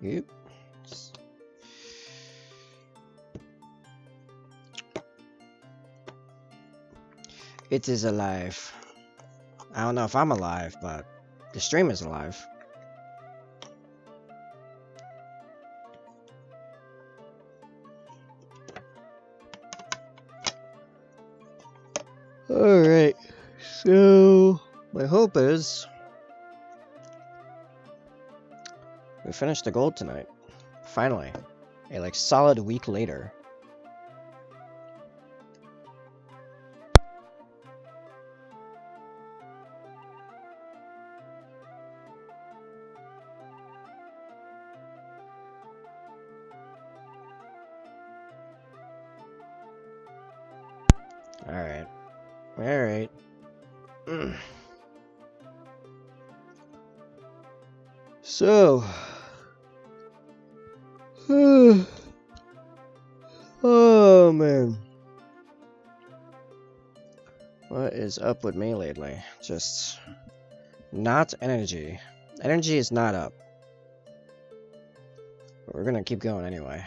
Yep. It is alive. I don't know if I'm alive, but the stream is alive. Alright, so my hope is we finish the gold tonight. Finally. A like solid week later. Alright. Alright. So. Oh man. What is up with me lately? Just not energy. Energy is not up. But we're gonna keep going anyway.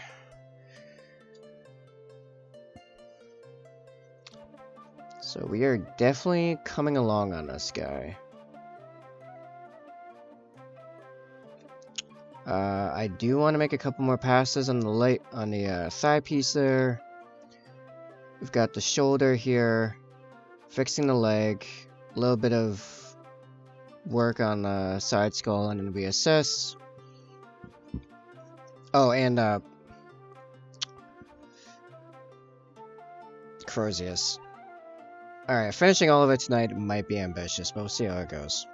So we are definitely coming along on this guy. I do want to make a couple more passes on the thigh piece there. We've got the shoulder here, fixing the leg, a little bit of work on the side skull, and then we assess. Oh, and Crozius. Alright, finishing all of it tonight might be ambitious, but we'll see how it goes.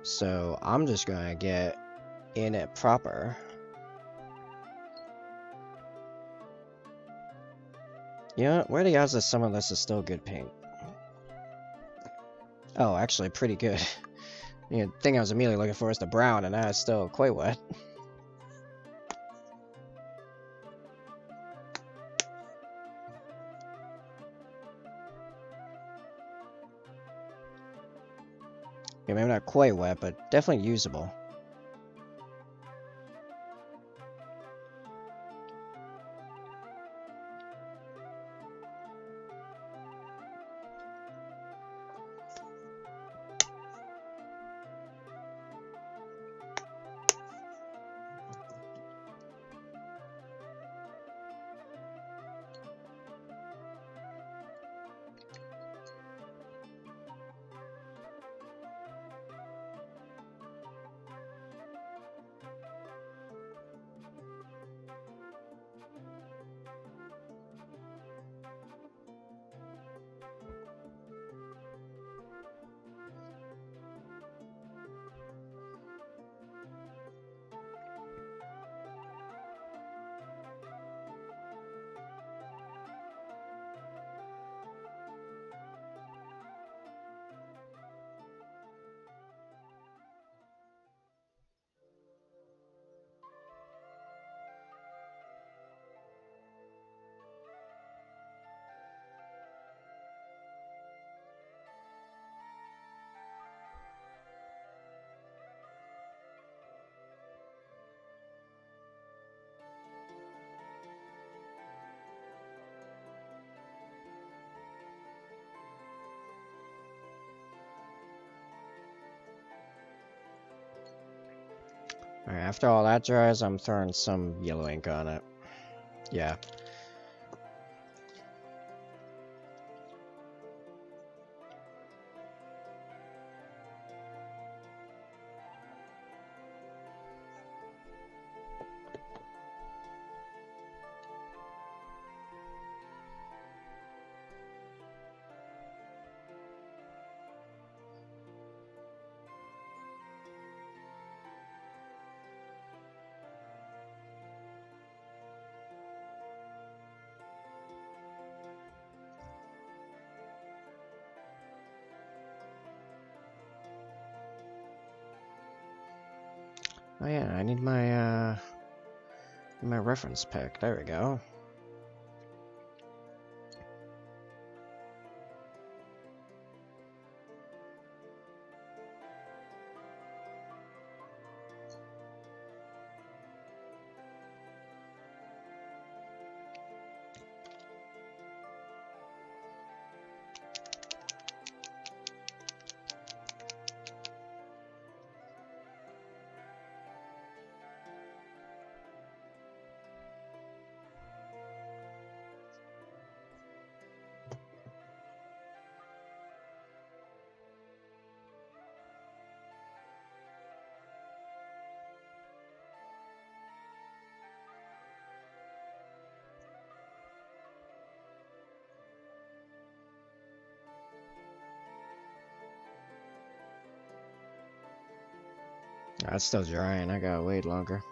So I'm just gonna get in it proper. You know what? Where are the odds that some of this is still good paint? Oh, actually pretty good. The thing I was immediately looking for is the brown, and that's still quite wet. Yeah, maybe not quite wet, but definitely usable. Alright, after all that dries, I'm throwing some yellow ink on it. Yeah. Oh yeah, I need my reference pick. There we go. It's still drying. I gotta wait longer.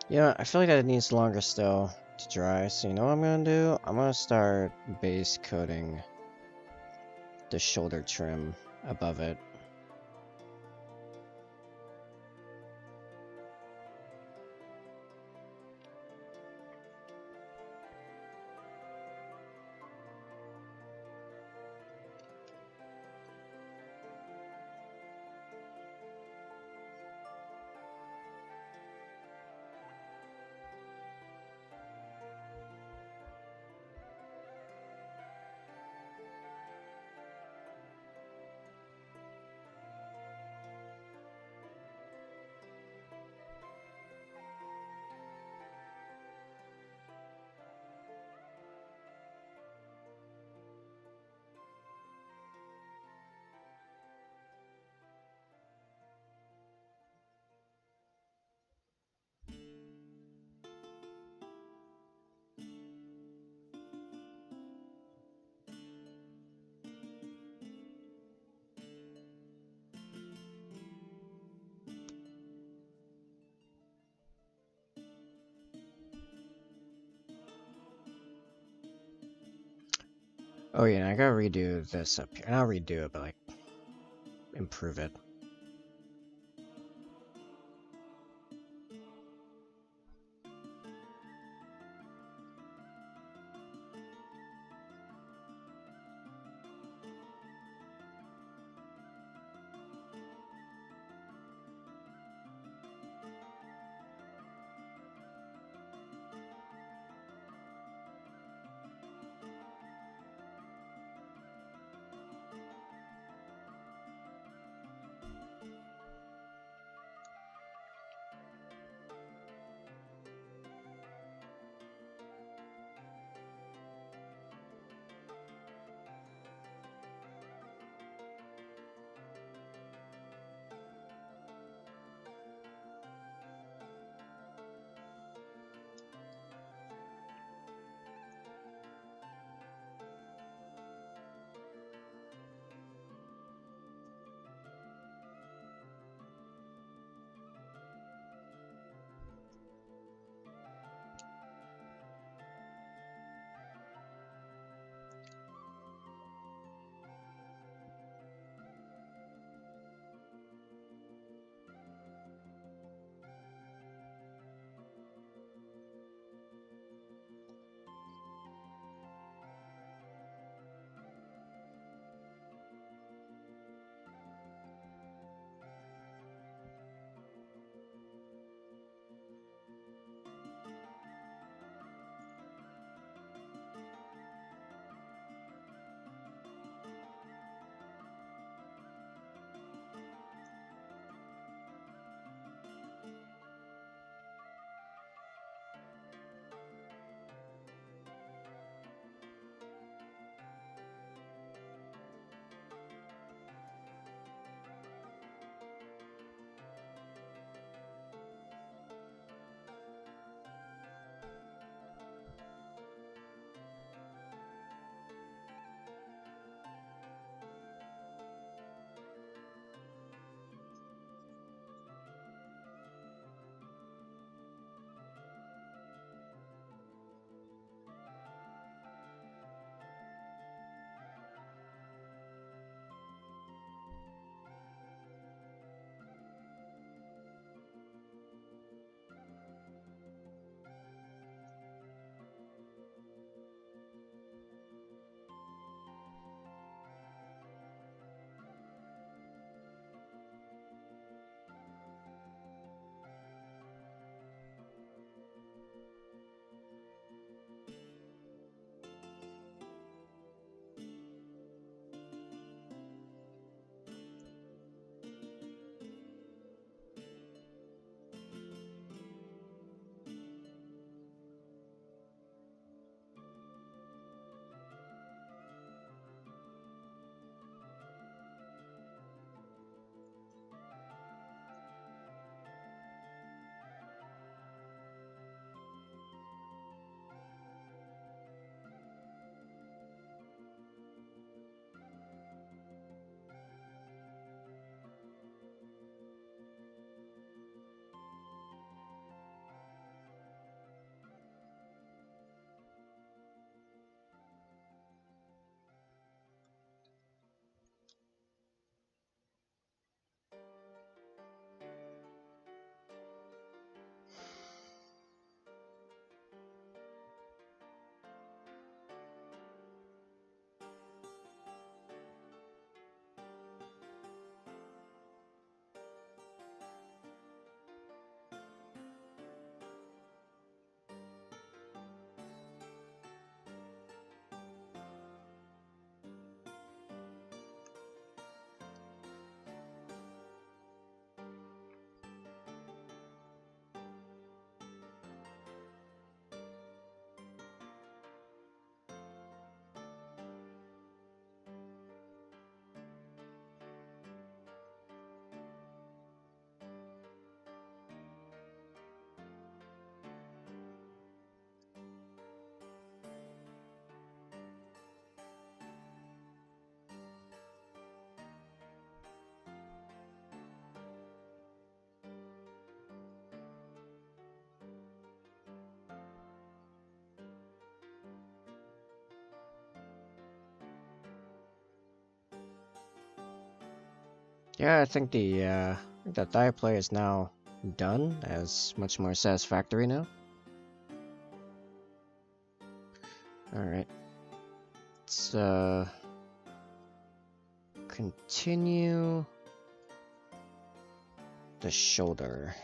Yeah, I feel like that needs longer still to dry, so you know what I'm gonna do? I'm gonna start base coating the shoulder trim above it. Oh yeah, I gotta redo this up here. Not redo it, but like improve it. Yeah, I think the thigh play is now done, as much more satisfactory now. Alright. Let's continue the shoulder.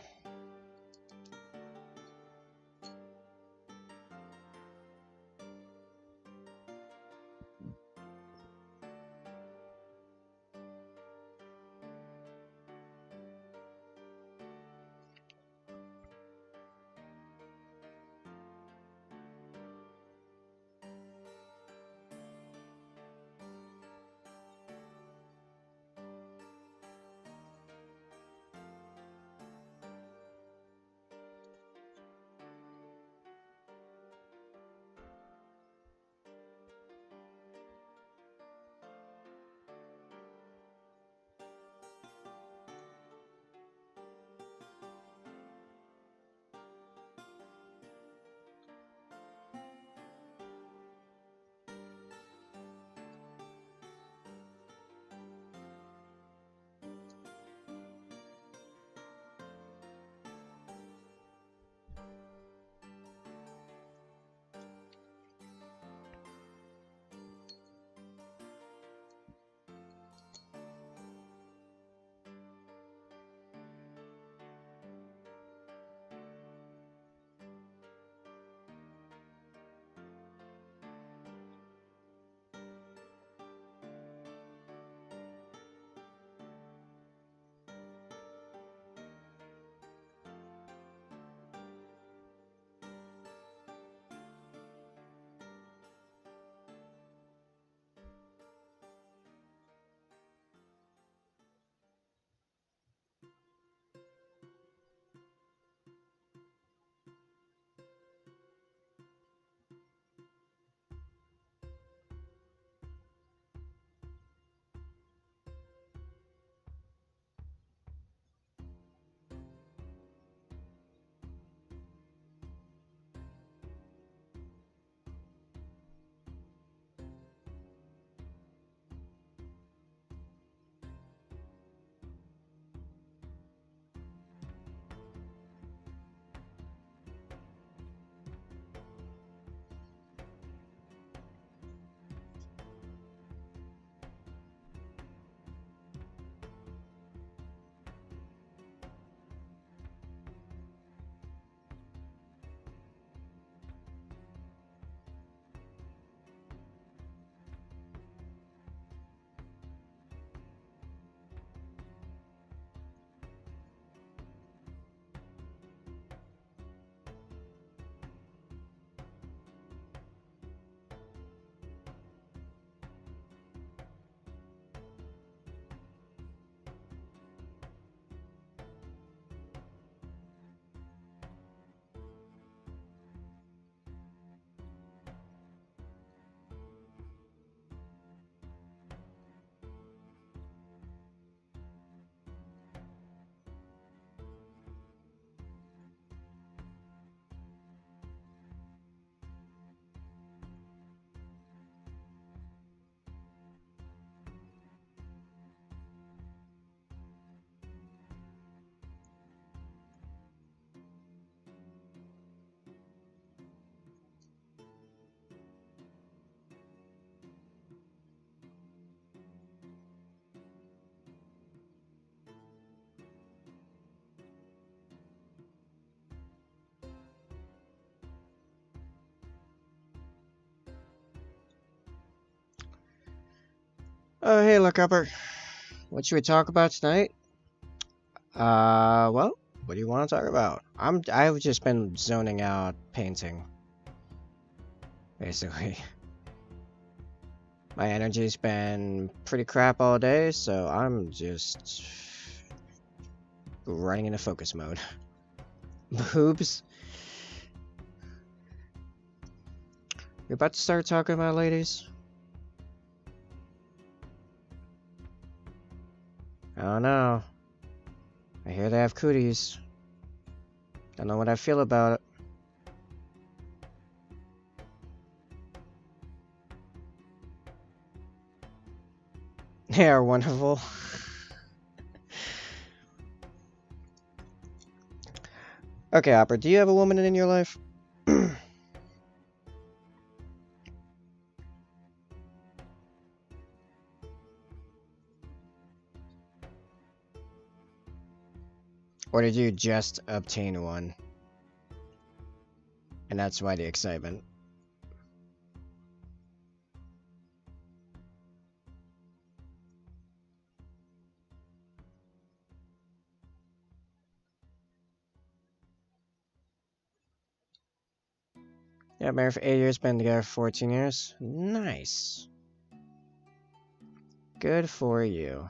Oh, hey, look, Upper. What should we talk about tonight? Well, what do you want to talk about? I've just been zoning out painting, basically. My energy's been pretty crap all day, so I'm just running into focus mode. Boobs? You're about to start talking about ladies? I don't know. I hear they have cooties. Don't know what I feel about it. They are wonderful. Okay, Opera, do you have a woman in your life? Or did you just obtain one? And that's why the excitement. Yeah, married for 8 years, been together for 14 years. Nice. Good for you.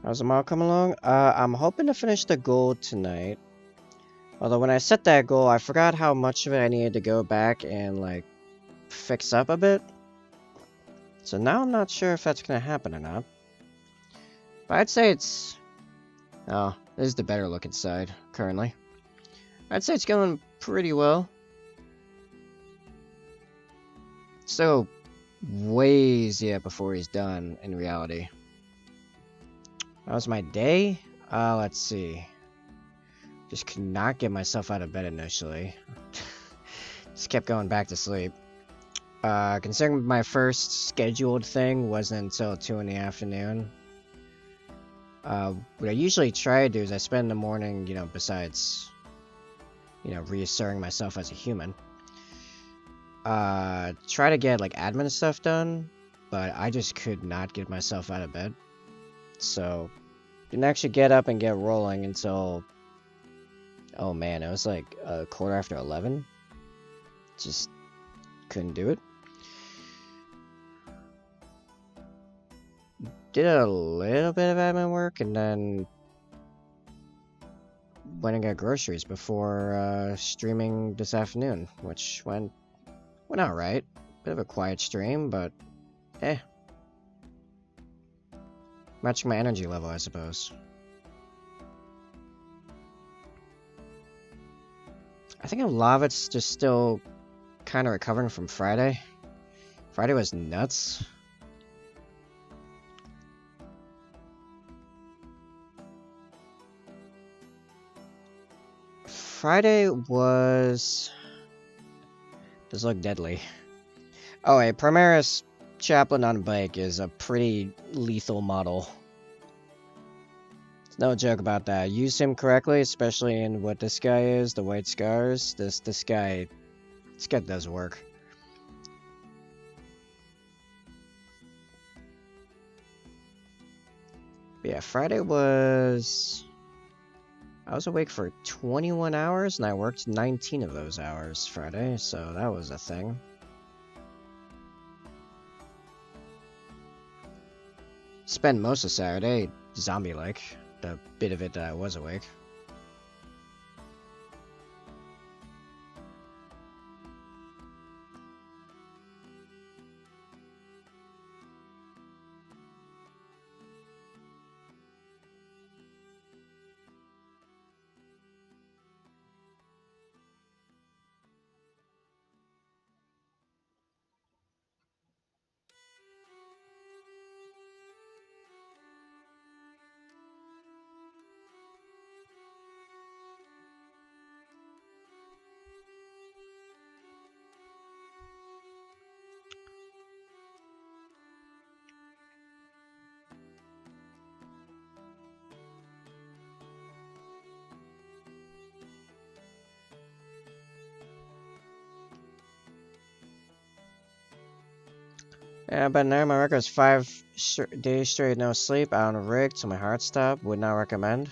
How's the mall coming along? I'm hoping to finish the goal tonight. Although when I set that goal, I forgot how much of it I needed to go back and, like, fix up a bit. So now I'm not sure if that's gonna happen or not. But I'd say it's... Oh, this is the better looking side, currently. I'd say it's going pretty well. So, ways yet before he's done, in reality. That was my day? Let's see. Just could not get myself out of bed initially. Just kept going back to sleep. Considering my first scheduled thing wasn't until 2 in the afternoon. What I usually try to do is I spend the morning, you know, besides, you know, reasserting myself as a human. Try to get, like, admin stuff done, but I just could not get myself out of bed. So, didn't actually get up and get rolling until... Oh man, it was like a quarter after 11. Just couldn't do it. Did a little bit of admin work and then went and got groceries before streaming this afternoon, which went alright. Bit of a quiet stream, but eh. Matching my energy level, I suppose. I think a lot of it's just still kind of recovering from Friday. Friday was nuts. Friday was... Does look deadly. Oh, a Primaris Chaplain on a bike is a pretty lethal model. No joke about that. Use him correctly, especially in what this guy is, the White Scars. This guy does work. But yeah, Friday was... I was awake for 21 hours, and I worked 19 of those hours Friday, so that was a thing. Spent most of Saturday zombie-like, the bit of it that I was awake. Yeah, but now my record is 5 days straight no sleep out on a rig till my heart stopped. Would not recommend.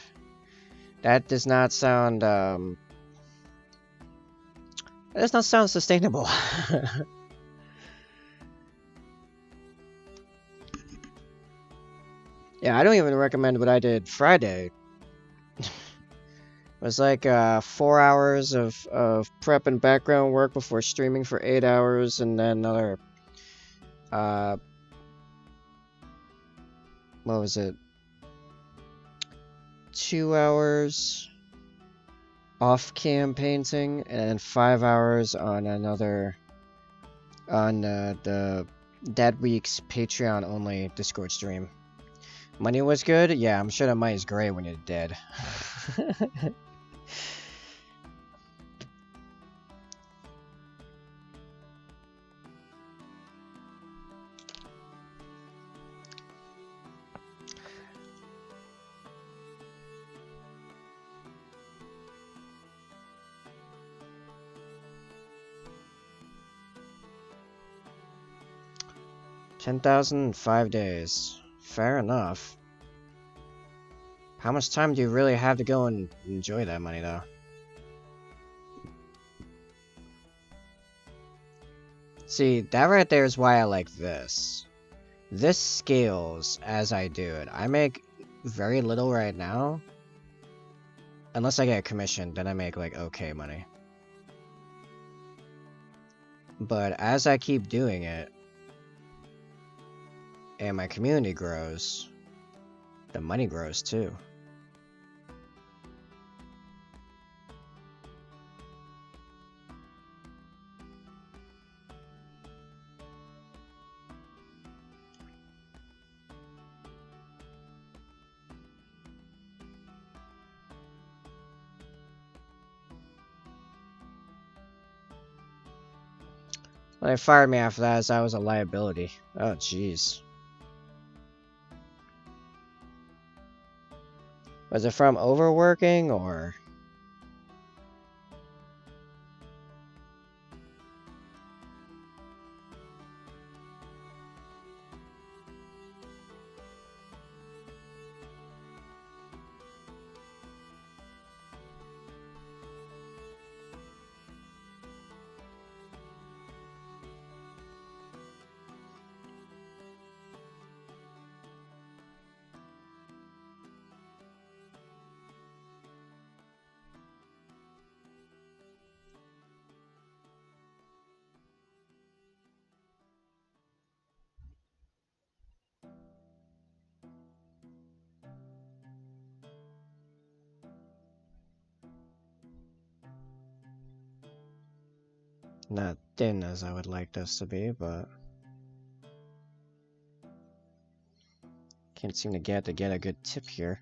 That does not sound, that does not sound sustainable. Yeah, I don't even recommend what I did Friday. It was like 4 hours of prep and background work before streaming for 8 hours, and then another, uh, what was it? 2 hours off-cam painting, and 5 hours on another, on the that week's Patreon-only Discord stream. Money was good? Yeah, I'm sure that money's great when you're dead. $10,000 in 5 days. Fair enough. How much time do you really have to go and enjoy that money, though? See, that right there is why I like this. This scales as I do it. I make very little right now. Unless I get a commission, then I make, like, okay money. But as I keep doing it, and my community grows, the money grows too. Well, they fired me after that as I was a liability. Oh, jeez. Was it from overworking, or...? Not thin as I would like this to be, but... Can't seem to get a good tip here.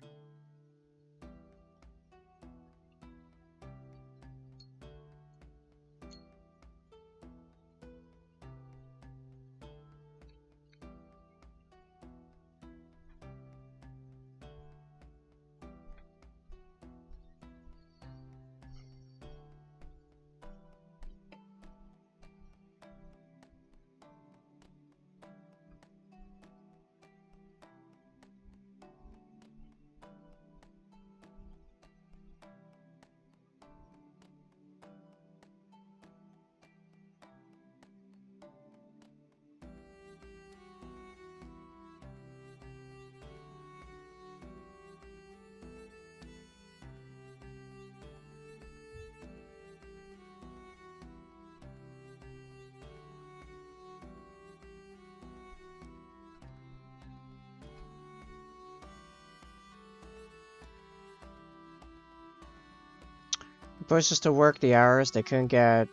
But it's just to work the hours, they couldn't get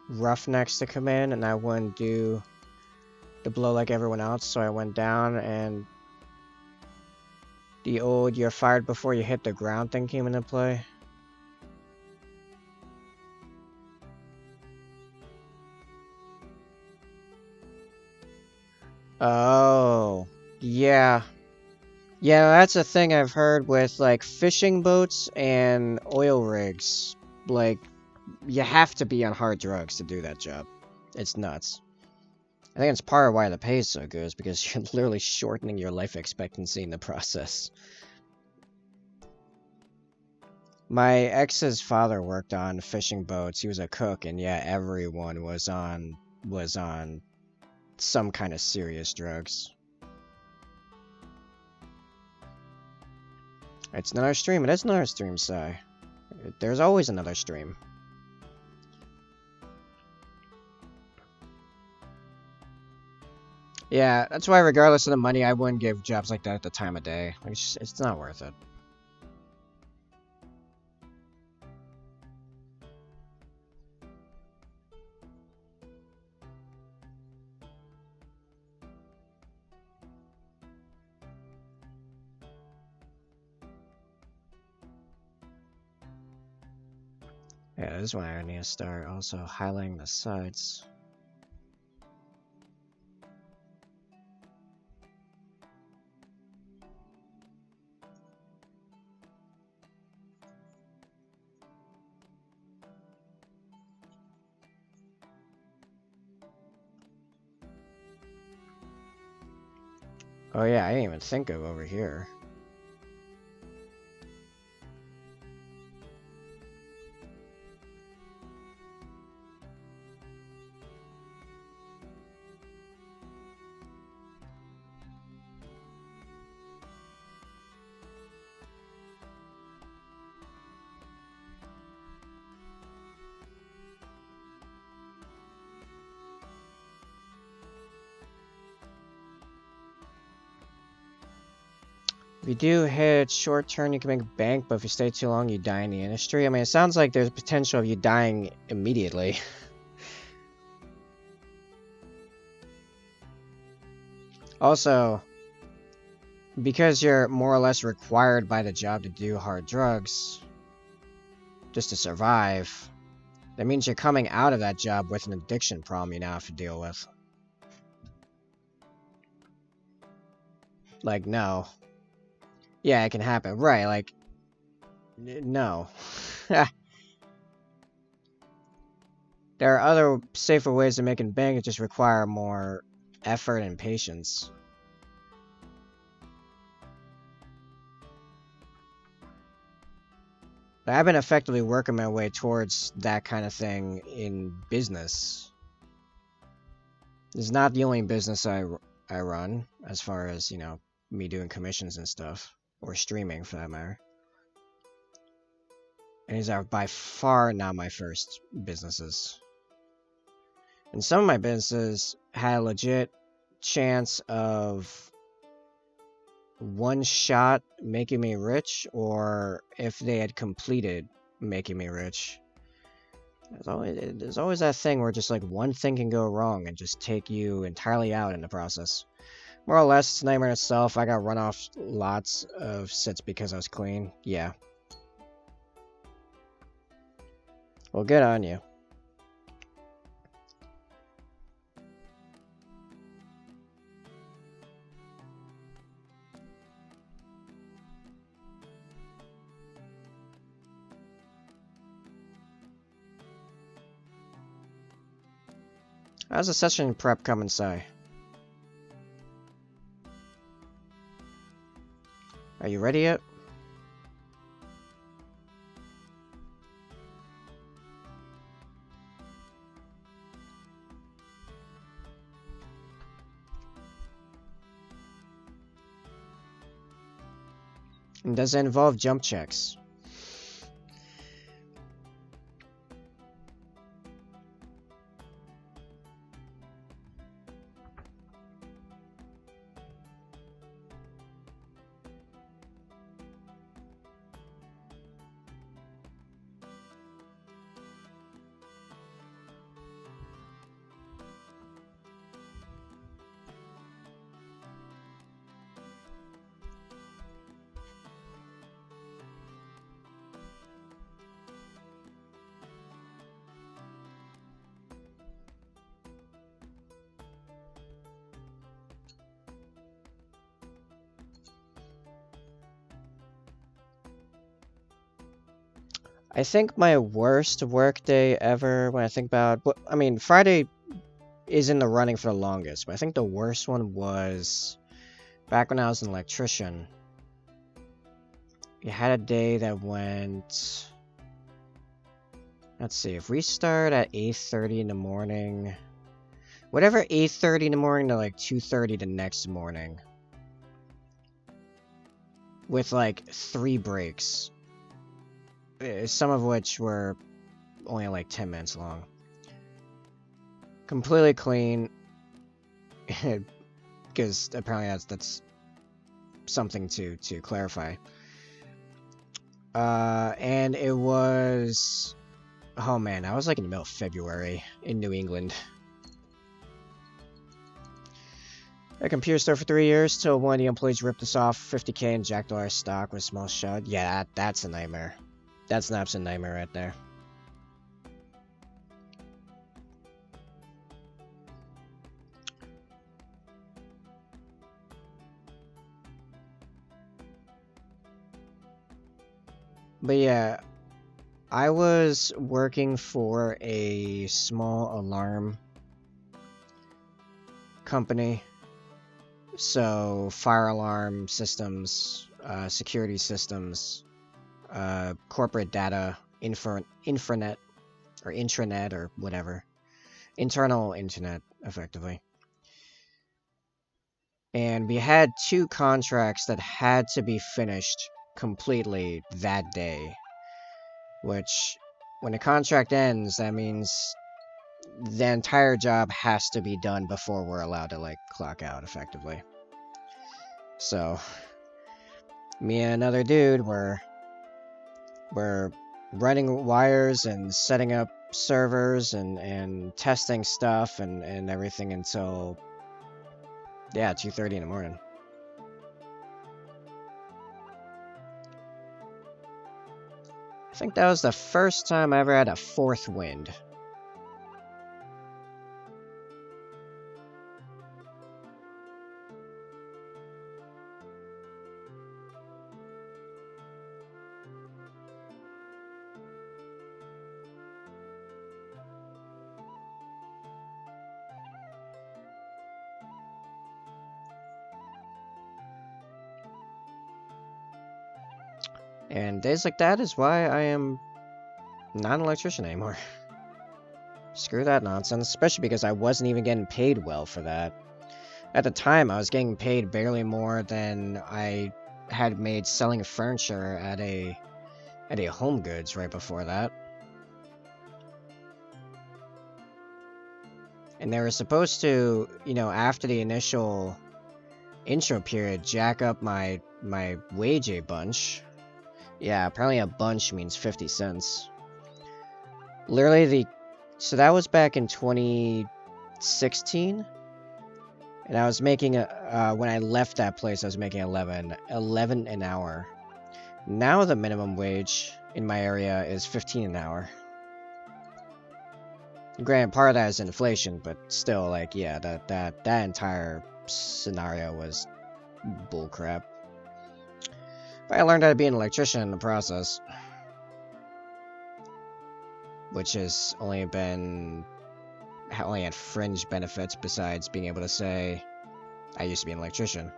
Roughnecks to come in, and I wouldn't do the blow like everyone else, so I went down, and the old "you're fired before you hit the ground" thing came into play. Oh, yeah. Yeah, that's a thing I've heard with, like, fishing boats and oil rigs. Like, you have to be on hard drugs to do that job. It's nuts. I think it's part of why the pay is so good, is because you're literally shortening your life expectancy in the process. My ex's father worked on fishing boats. He was a cook, and yeah, everyone was on some kind of serious drugs. It's another stream. It is another stream, Sai. There's always another stream. Yeah, that's why regardless of the money, I wouldn't give jobs like that at the time of day. Like, it's not worth it. Yeah, this is when I need to start also highlighting the sides. Oh yeah, I didn't even think of over here. If you do hit short turn, you can make bank, but if you stay too long, you die in the industry. I mean, it sounds like there's potential of you dying immediately. Also, because you're more or less required by the job to do hard drugs, just to survive, that means you're coming out of that job with an addiction problem you now have to deal with. Like, no. Yeah, it can happen. Right, like, no. There are other safer ways of making bank that just require more effort and patience. But I've been effectively working my way towards that kind of thing in business. It's not the only business I run, as far as, you know, me doing commissions and stuff, or streaming for that matter. And these are by far not my first businesses. And some of my businesses had a legit chance of one shot making me rich, or if they had completed making me rich. There's always that thing where just like one thing can go wrong and just take you entirely out in the process. More or less, it's a nightmare itself. I got run off lots of sits because I was clean. Yeah. Well, good on you. How's the session prep coming, Sai? Are you ready yet? And does it involve jump checks? I think my worst work day ever, when I think about, I mean, Friday is in the running for the longest. But I think the worst one was back when I was an electrician. We had a day that went... Let's see, if we start at 8:30 in the morning... Whatever 8:30 in the morning to like 2:30 the next morning. With like 3 breaks. Some of which were only like 10 minutes long. Completely clean. Because apparently that's something to clarify. And it was... Oh man, I was like in the middle of February in New England. A computer store for 3 years till one of the employees ripped us off $50K in Jack Dollar stock with a small shot. Yeah, that's a nightmare. That's an absolute nightmare right there. But yeah, I was working for a small alarm company. So, fire alarm systems, security systems, corporate data, intranet, or intranet, or whatever. Internal internet, effectively. And we had 2 contracts that had to be finished completely that day. Which, when a contract ends, that means the entire job has to be done before we're allowed to, like, clock out, effectively. So, me and another dude were running wires and setting up servers and testing stuff and everything until, yeah, 2:30 in the morning. I think that was the first time I ever had a 4th wind. And days like that is why I am not an electrician anymore. Screw that nonsense, especially because I wasn't even getting paid well for that. At the time, I was getting paid barely more than I had made selling furniture at a Home Goods right before that. And they were supposed to, you know, after the initial intro period, jack up my wage a bunch. Yeah, apparently a bunch means 50 cents. Literally so that was back in 2016. And I was making, when I left that place, I was making 11 an hour. Now the minimum wage in my area is 15 an hour. Granted, part of that is inflation, but still, like, yeah, that entire scenario was bullcrap. But I learned how to be an electrician in the process. Which has only had fringe benefits besides being able to say, I used to be an electrician.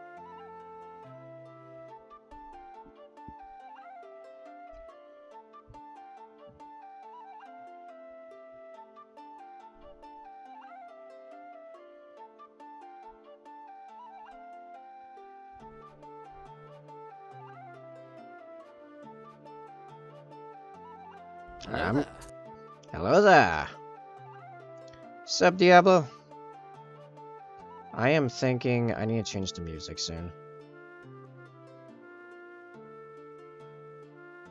Hello there. Sup, Diablo? I am thinking I need to change the music soon.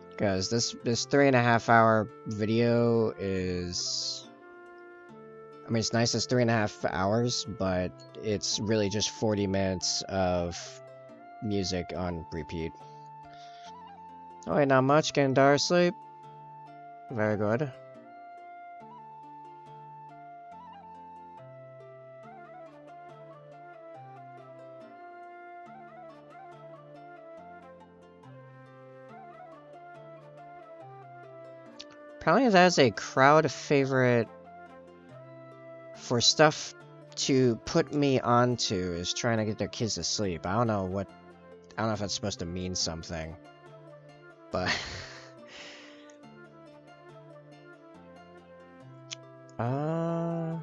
Because this 3.5 hour video is... I mean, it's nice as 3.5 hours, but it's really just 40 minutes of music on repeat. Oh, wait, not much. Getting dark sleep. Very good. Apparently that is a crowd favorite for stuff to put me onto is trying to get their kids to sleep. I don't know if that's supposed to mean something, but oh,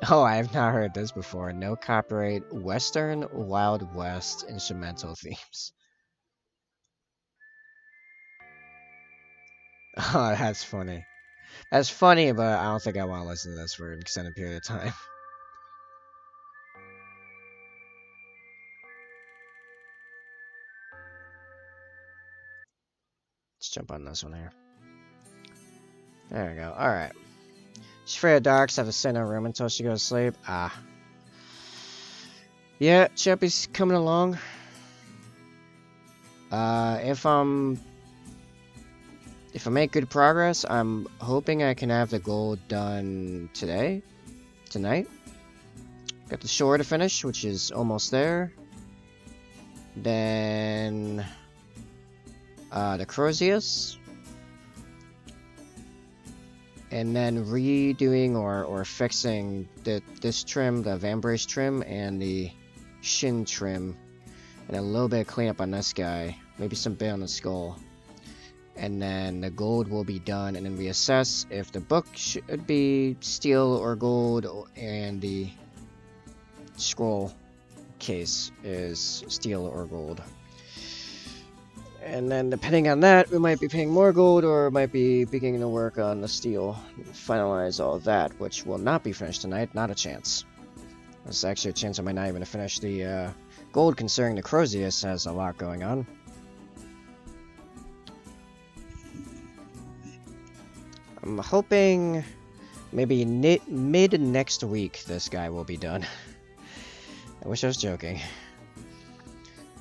I have not heard this before. No copyright Western Wild West instrumental themes. Oh, that's funny. That's funny, but I don't think I want to listen to this for an extended period of time. Let's jump on this one here. There we go. Alright. She's afraid of dark, so I have to sit in her room until she goes to sleep. Ah. Yeah, Chappie's coming along. If I make good progress, I'm hoping I can have the goal done tonight. Got the shore to finish, which is almost there. Then the Crozius. And then redoing or fixing this trim, the Vambrace trim, and the Shin trim. And a little bit of cleanup on this guy. Maybe some bit on the skull. And then the gold will be done, and then reassess if the book should be steel or gold, and the scroll case is steel or gold. And then depending on that, we might be paying more gold, or might be beginning to work on the steel. Finalize all of that, which will not be finished tonight. Not a chance. There's actually a chance I might not even finish the gold, considering the Crozius has a lot going on. I'm hoping maybe mid next week this guy will be done. I wish I was joking.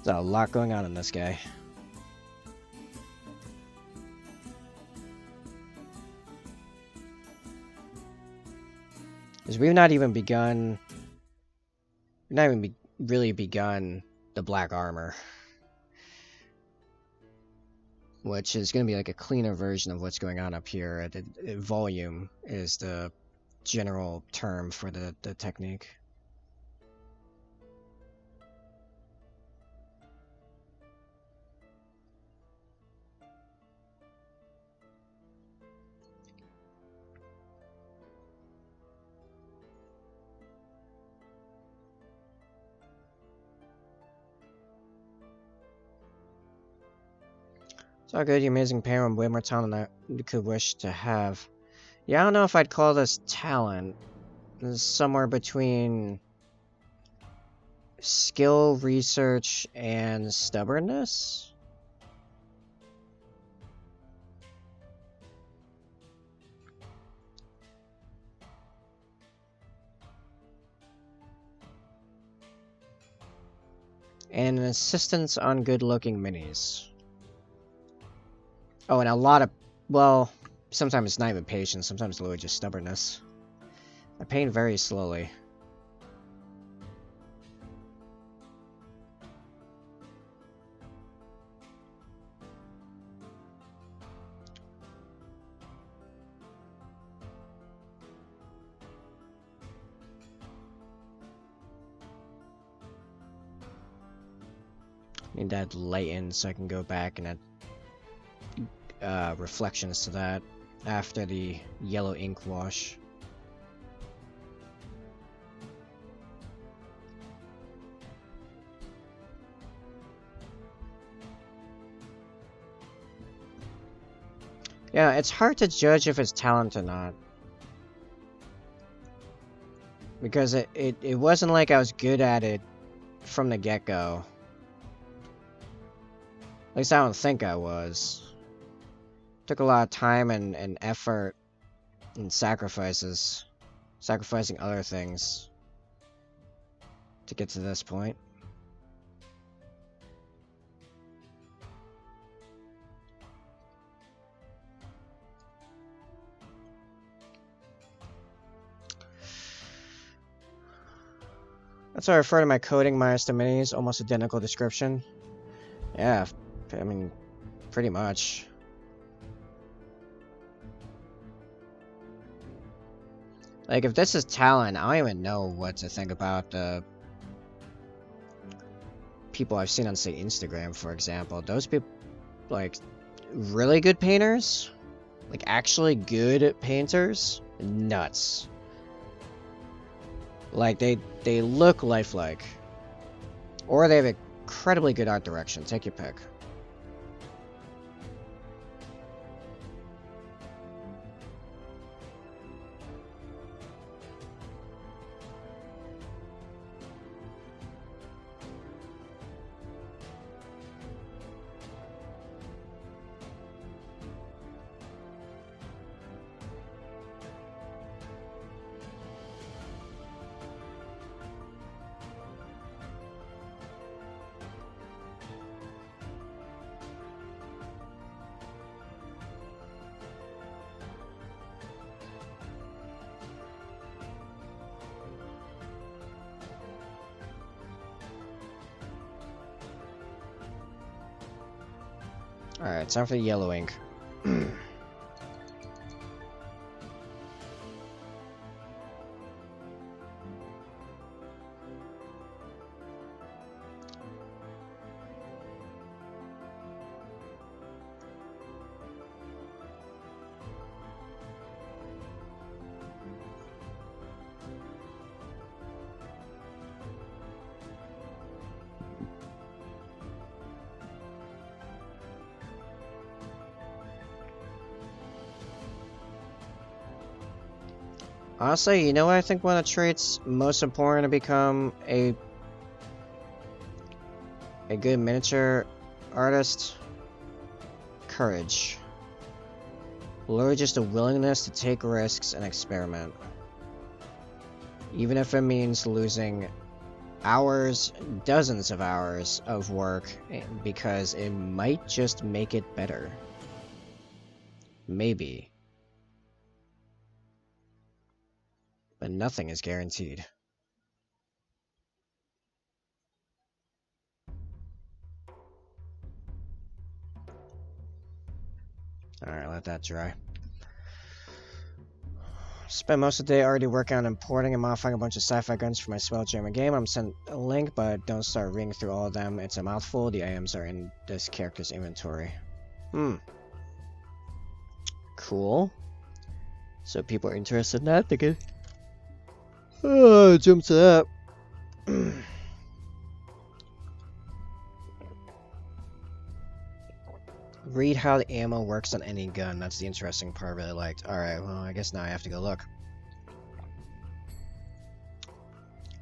There's a lot going on in this guy. Because we've not even begun... We've not even really begun the black armor. Which is going to be like a cleaner version of what's going on up here. Volume is the general term for the technique. It's all good, the amazing pair and way more talent than I could wish to have. Yeah, I don't know if I'd call this talent. It's somewhere between skill, research, and stubbornness. And an insistence on good-looking minis. Oh, and a lot of... Well, sometimes it's not even patience, sometimes it's literally just stubbornness. I paint very slowly. Need that lighten so I can go back and add reflections to that after the yellow ink wash. Yeah, it's hard to judge if it's talent or not. Because it wasn't like I was good at it from the get-go. At least I don't think I was. Took a lot of time and effort and sacrifices. Sacrificing other things to get to this point. That's how I refer to my coding minus the minis, almost identical description. Yeah, I mean, pretty much. Like, if this is Talon, I don't even know what to think about the people I've seen on, say, Instagram, for example. Those people, like, really good painters? Like, actually good painters? Nuts. Like, they look lifelike. Or they have incredibly good art direction. Take your pick. Alright, time for the yellow ink. Honestly, you know what I think one of the traits most important to become a good miniature artist? Courage. Literally just a willingness to take risks and experiment. Even if it means losing hours, dozens of hours of work, because it might just make it better. Maybe. But nothing is guaranteed. Alright, let that dry. Spent most of the day already working on importing and modifying a bunch of sci-fi guns for my Spelljammer game. I'm sent a link, but don't start reading through all of them. It's a mouthful. The items are in this character's inventory. Cool. So people are interested in that. They could jump to that. Read how the ammo works on any gun. That's the interesting part I really liked. Alright, well, I guess now I have to go look.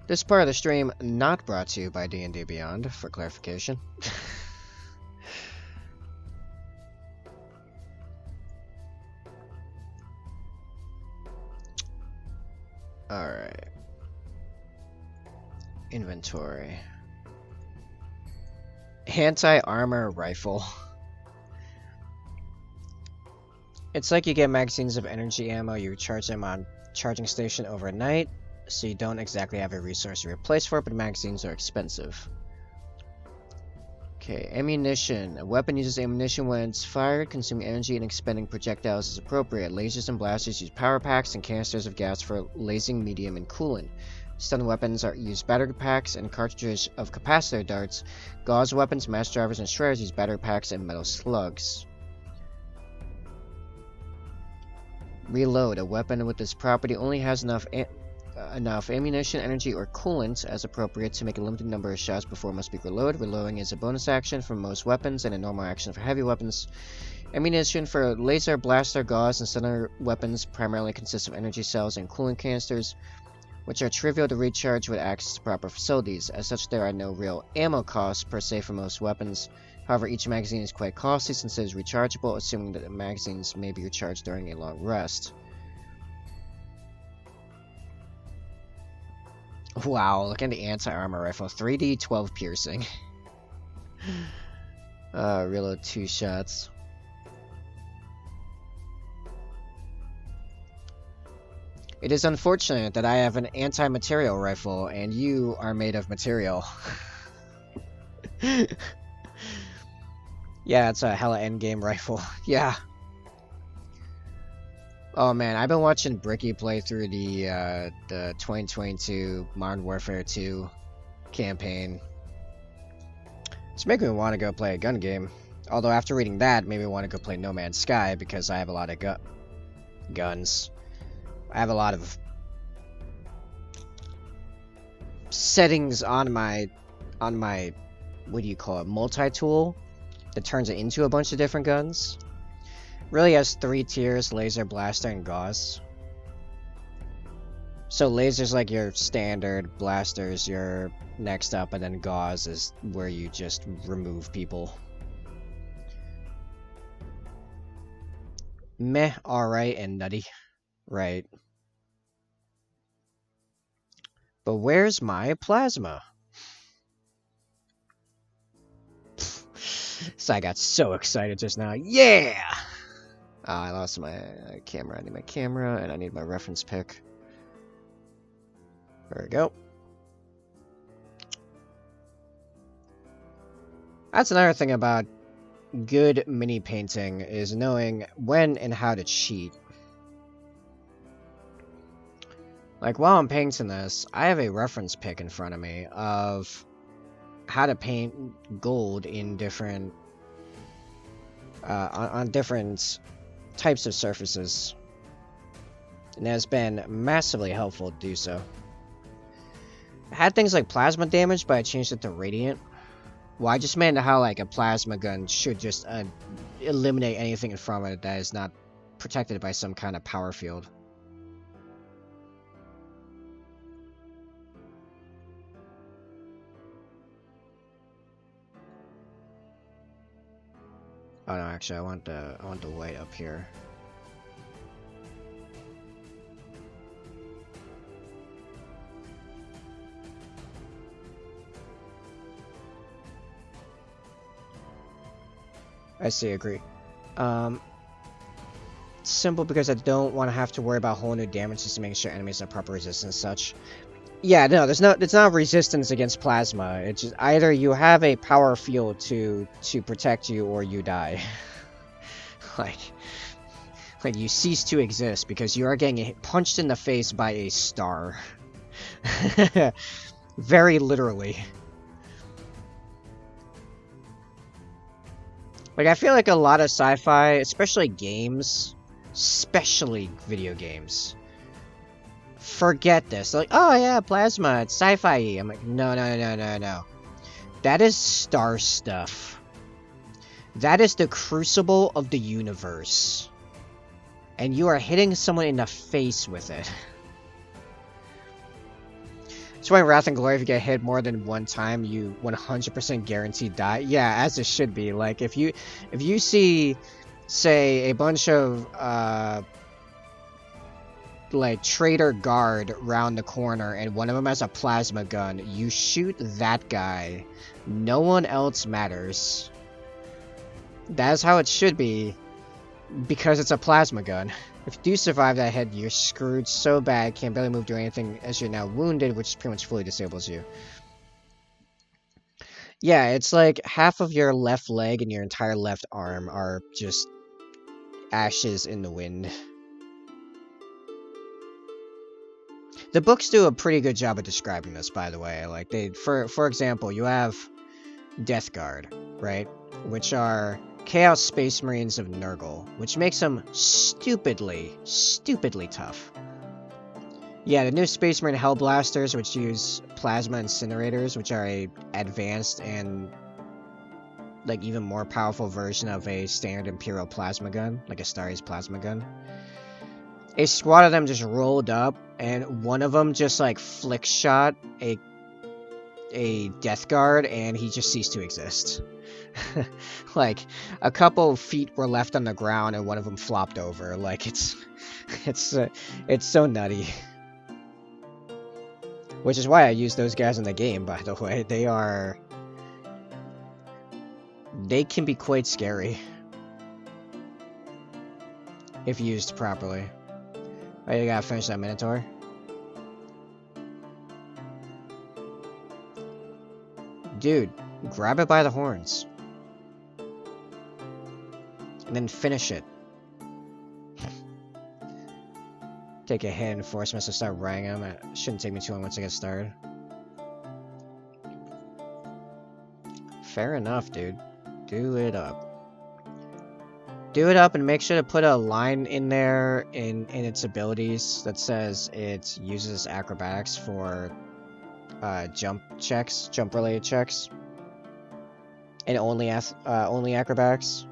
This part of the stream not brought to you by D&D Beyond, for clarification. Alright. Inventory. Anti-armor rifle. It's like you get magazines of energy ammo, you recharge them on charging station overnight, so you don't exactly have a resource to replace for it, but magazines are expensive. Okay, ammunition. A weapon uses ammunition when it's fired, consuming energy and expending projectiles as appropriate. Lasers and blasters use power packs and canisters of gas for lasing, medium, and coolant. Stun weapons use battery packs and cartridges of capacitor darts. Gauze weapons, mass drivers, and shredders use battery packs and metal slugs. Reload. A weapon with this property only has enough ammunition, energy, or coolant as appropriate to make a limited number of shots before it must be reloaded. Reloading is a bonus action for most weapons and a normal action for heavy weapons. Ammunition for laser, blaster, gauze, and stunner weapons primarily consists of energy cells and coolant canisters, which are trivial to recharge with access to proper facilities. As such, there are no real ammo costs per se for most weapons. However, each magazine is quite costly since it is rechargeable, assuming that the magazines may be recharged during a long rest. Wow, look at the anti-armor rifle. 3D 12 piercing. Reload 2 shots. It is unfortunate that I have an anti-material rifle and you are made of material. Yeah, it's a hella endgame rifle. Yeah. Oh man, I've been watching Bricky play through the 2022 Modern Warfare 2 campaign. It's making me want to go play a gun game. Although after reading that, it made me want to go play No Man's Sky because I have a lot of guns. I have a lot of settings on my what do you call it, multi-tool that turns it into a bunch of different guns. Really has 3 tiers: laser, blaster, and gauze. So laser's like your standard, blaster's your next up, and then gauze is where you just remove people. Meh, alright, and nutty. Right. But where's my plasma? So I got so excited just now. Yeah! I lost my camera. I need my camera, and I need my reference pick. There we go. That's another thing about good mini painting, is knowing when and how to cheat. Like, while I'm painting this, I have a reference pick in front of me of how to paint gold in different on different types of surfaces, and it has been massively helpful to do so. I had things like plasma damage, but I changed it to radiant. Well, I just meant how like a plasma gun should just eliminate anything in front of it that is not protected by some kind of power field. Oh no, actually, I want the white up here. I see, agree. Simple because I don't want to have to worry about whole new damage just to make sure enemies have proper resistance and such. Yeah, no, it's not resistance against plasma. It's just either you have a power field to protect you or you die. like you cease to exist because you are getting punched in the face by a star. Very literally. Like, I feel like a lot of sci-fi, especially games, especially video games, forget this. They're like, oh yeah, plasma, it's sci-fi. I'm like, no. That is star stuff. That is the crucible of the universe. And you are hitting someone in the face with it. That's why in Wrath and Glory, if you get hit more than one time, you 100% guaranteed die. Yeah, as it should be. Like, if you see, say, a bunch of, like, traitor guard round the corner, and one of them has a plasma gun, you shoot that guy. No one else matters. That's how it should be, because it's a plasma gun. If you do survive that hit, you're screwed so bad, can't barely move, do anything, as you're now wounded, which pretty much fully disables you. Yeah, it's like half of your left leg and your entire left arm are just ashes in the wind. The books do a pretty good job of describing this, by the way. Like, for example, you have Death Guard, right? Which are Chaos Space Marines of Nurgle, which makes them stupidly tough. Yeah, the new Space Marine Hellblasters, which use Plasma Incinerators, which are a advanced and, like, even more powerful version of a standard Imperial Plasma Gun, like a Starry's Plasma Gun. A squad of them just rolled up, and one of them just, like, flick shot a Death Guard, and he just ceased to exist. Like, a couple feet were left on the ground, and one of them flopped over. Like, it's so nutty. Which is why I use those guys in the game, by the way. They can be quite scary. If used properly. Oh, you gotta finish that Minotaur? Dude, grab it by the horns. And then finish it. take a hit and force him to start riding him. It shouldn't take me too long once I get started. Fair enough, dude. Do it up. Do it up and make sure to put a line in there in its abilities that says it uses acrobatics for jump checks, jump related checks. And only acrobatics.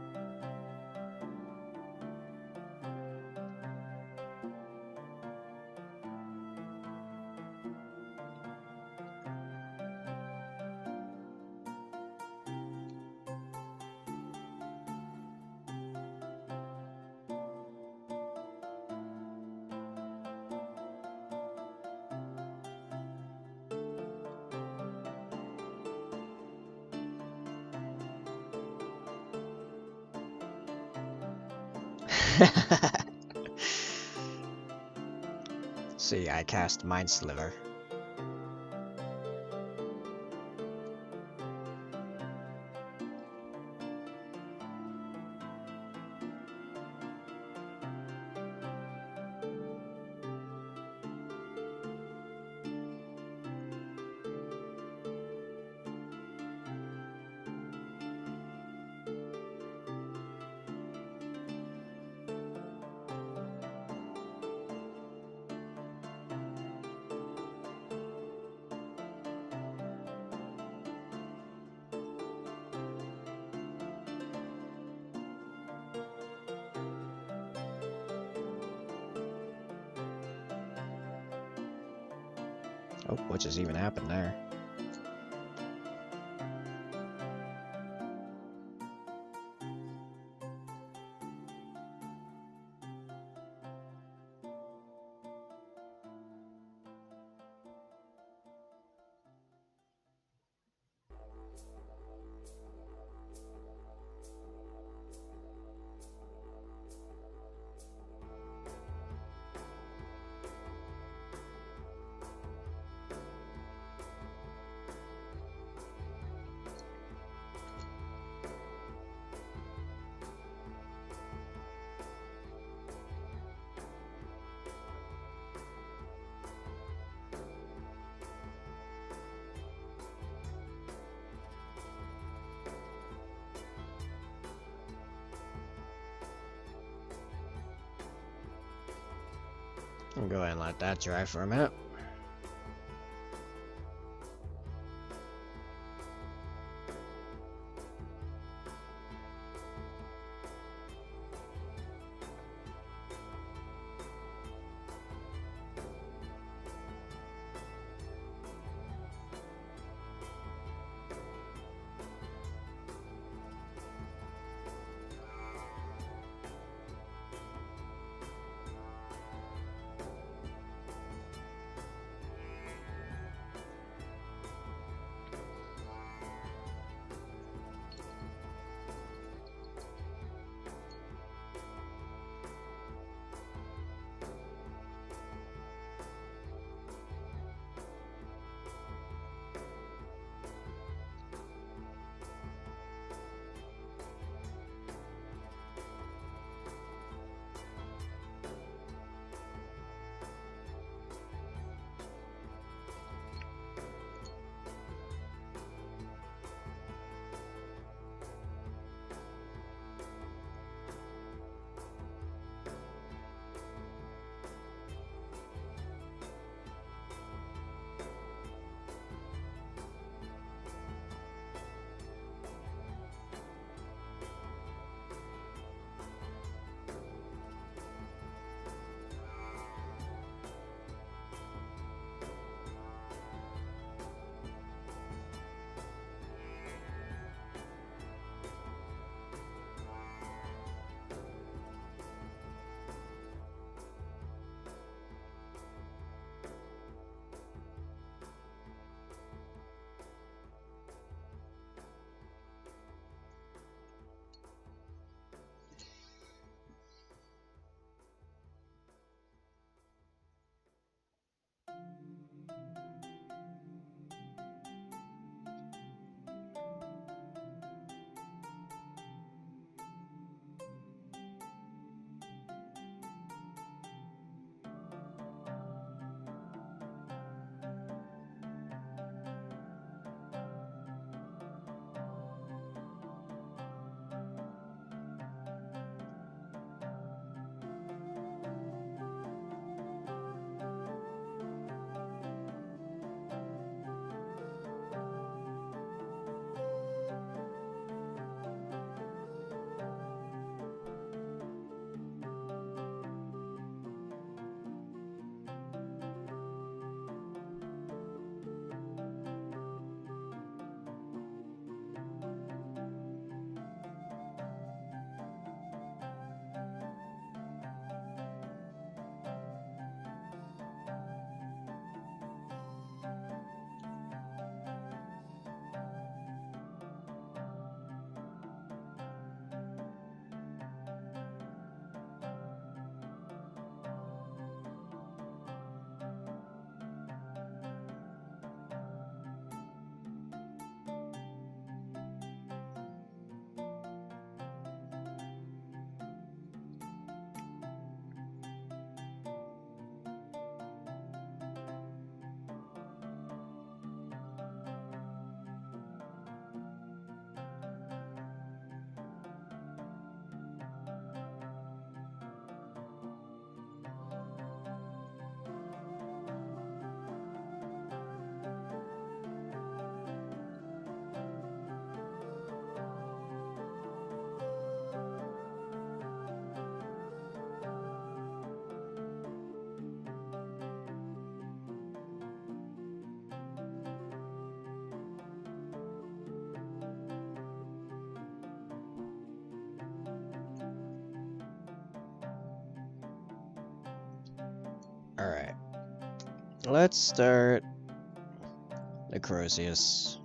See, I cast Mind Sliver. Oh, what just even happened there? I'll go ahead and let that dry for a minute. Alright. Let's start Necrosius.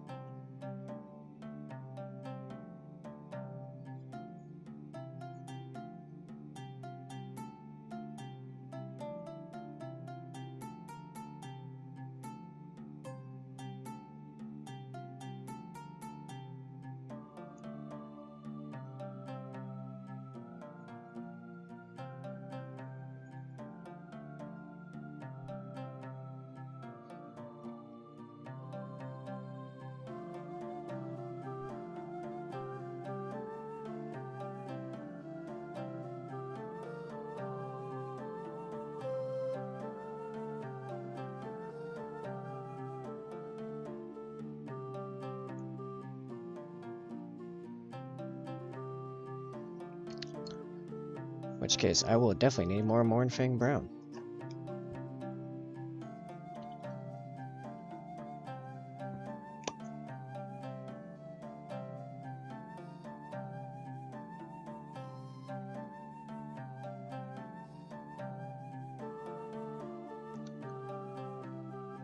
In which case, I will definitely need more Mournfang Brown.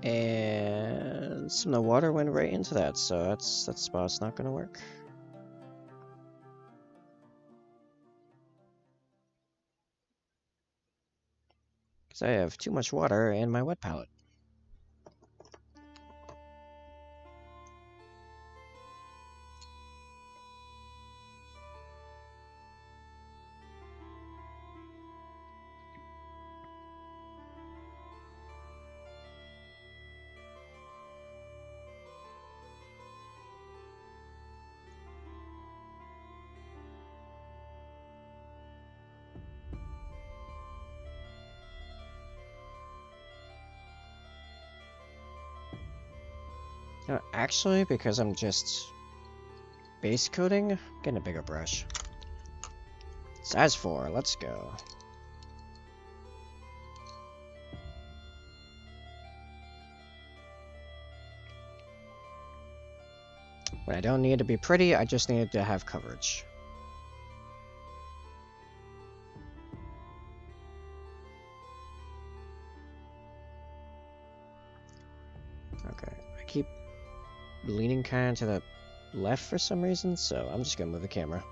And some of the water went right into that, so that spot's not gonna work. Because I have too much water in my wet palette. No, actually, because I'm just base coating, getting a bigger brush. Size 4, let's go. When I don't need it to be pretty, I just need it to have coverage. Okay, I keep leaning kind of to the left for some reason, so I'm just gonna move the camera.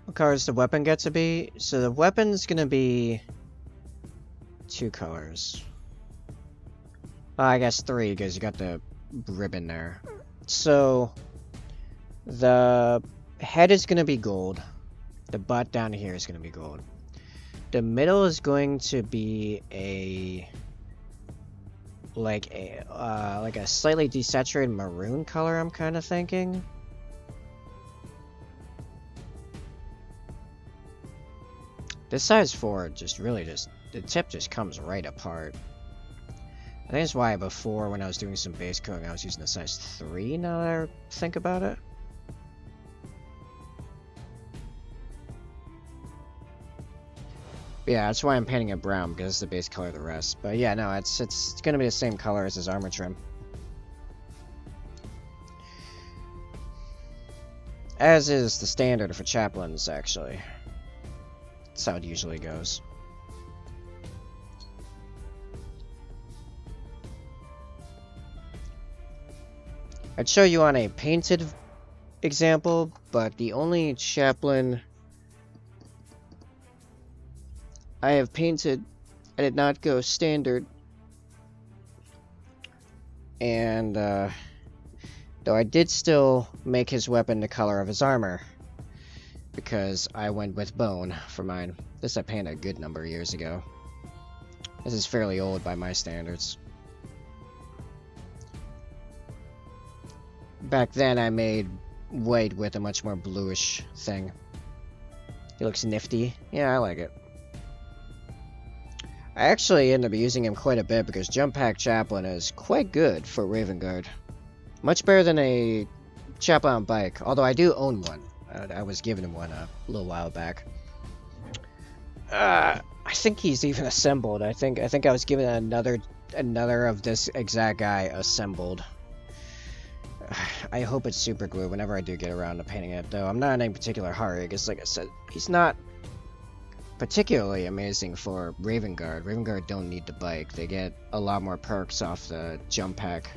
What color does the weapon get to be? So the weapon's gonna be 2 colors. I guess 3, because you got the ribbon there. So the head is gonna be gold. The butt down here is gonna be gold. The middle is going to be like a slightly desaturated maroon color, I'm kind of thinking. This size 4 just really the tip just comes right apart. I think that's why before, when I was doing some base coating, I was using a size 3, now that I think about it. Yeah, that's why I'm painting it brown, because it's the base color of the rest. But yeah, no, it's gonna be the same color as his armor trim. As is the standard for chaplains, actually. That's how it usually goes. I'd show you on a painted example, but the only chaplain I have painted, I did not go standard. And, though I did still make his weapon the color of his armor. because I went with bone for mine. This I painted a good number of years ago. This is fairly old by my standards. Back then I made white with a much more bluish thing. He looks nifty. Yeah, I like it. I actually end up using him quite a bit because Jump Pack Chaplain is quite good for Raven Guard. Much better than a Chaplain on bike, although I do own one. I was given him one a little while back. I think he's even assembled. I think I was given another of this exact guy assembled. I hope it's super glue whenever I do get around to painting it, though. I'm not in any particular hurry, because like I said, he's not particularly amazing for Raven Guard. Raven Guard don't need the bike. They get a lot more perks off the Jump Pack.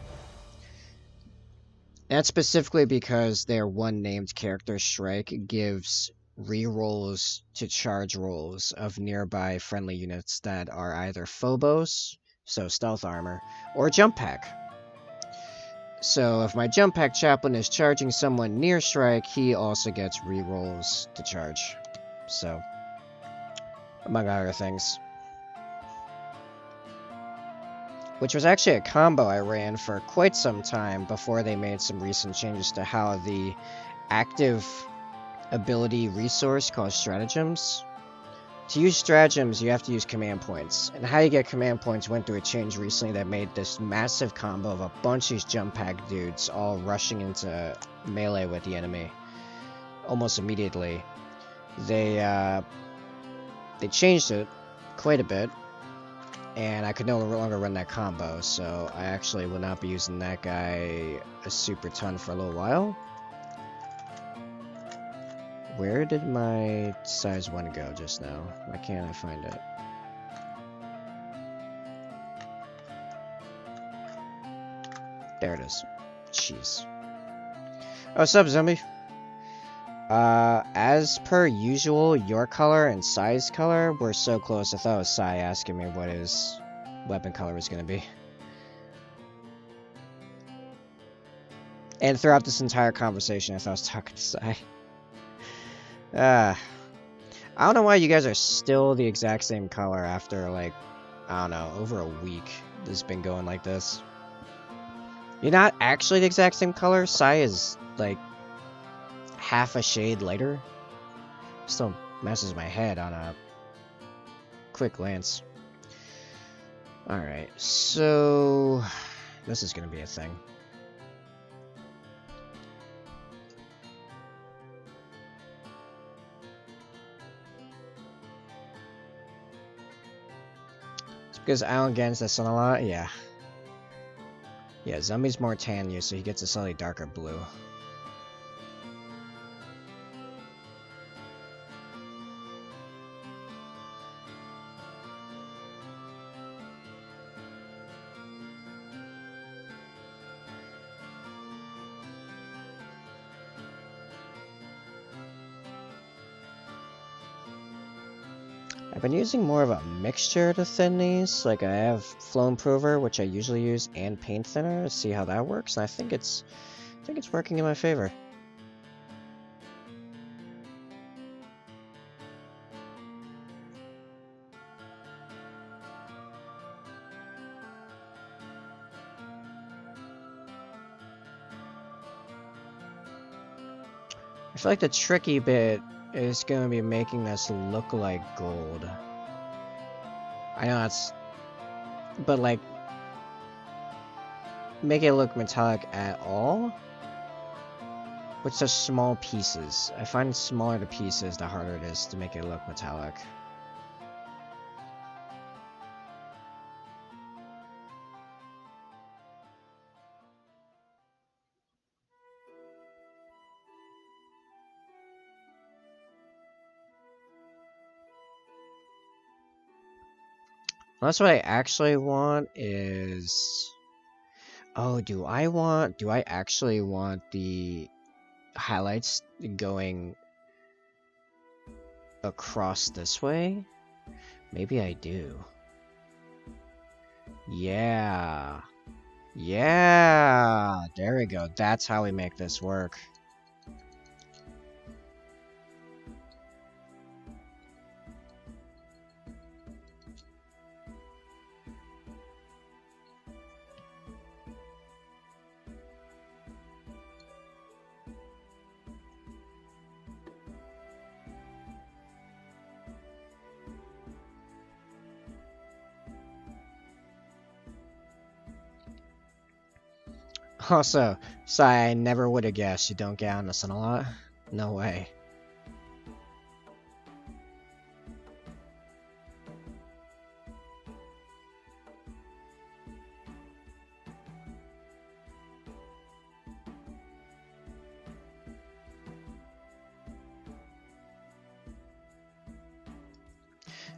That's specifically because their one named character, Shrike, gives rerolls to charge rolls of nearby friendly units that are either Phobos, so stealth armor, or Jump Pack. So if my Jump Pack Chaplain is charging someone near Shrike, he also gets rerolls to charge. So, among other things. Which was actually a combo I ran for quite some time before they made some recent changes to how the active ability resource called stratagems. To use stratagems, you have to use command points. And how you get command points went through a change recently that made this massive combo of a bunch of these Jump Pack dudes all rushing into melee with the enemy almost immediately. They changed it quite a bit, and I could no longer run that combo, so I actually will not be using that guy a super ton for a little while. Where did my size 1 go just now? Why can't I find it? There it is. Jeez. Oh, what's up, zombie? As per usual, your color and size color were so close. I thought it was Sai asking me what his weapon color was going to be. And throughout this entire conversation, I thought I was talking to Sai. I don't know why you guys are still the exact same color after, like, I don't know, over a week this has been going like this. You're not actually the exact same color. Sai is, like, half a shade lighter. Still messes my head on a quick glance. Alright, so this is gonna be a thing. It's because Alan gets the sun a lot? Yeah. Yeah, Zombie's more tan you, so he gets a slightly darker blue. I've been using more of a mixture to thin these. Like I have Flow Improver, which I usually use, and Paint Thinner to see how that works, and I think it's working in my favor. I feel like the tricky bit is going to be making this look like gold. I know that's... but like... make it look metallic at all? With such small pieces. I find the smaller the pieces, the harder it is to make it look metallic. Unless what I actually want is... oh, do I actually want the highlights going across this way? Maybe I do. Yeah. Yeah! There we go. That's how we make this work. Also, sorry, I never would have guessed you don't get on the sun a lot. No way.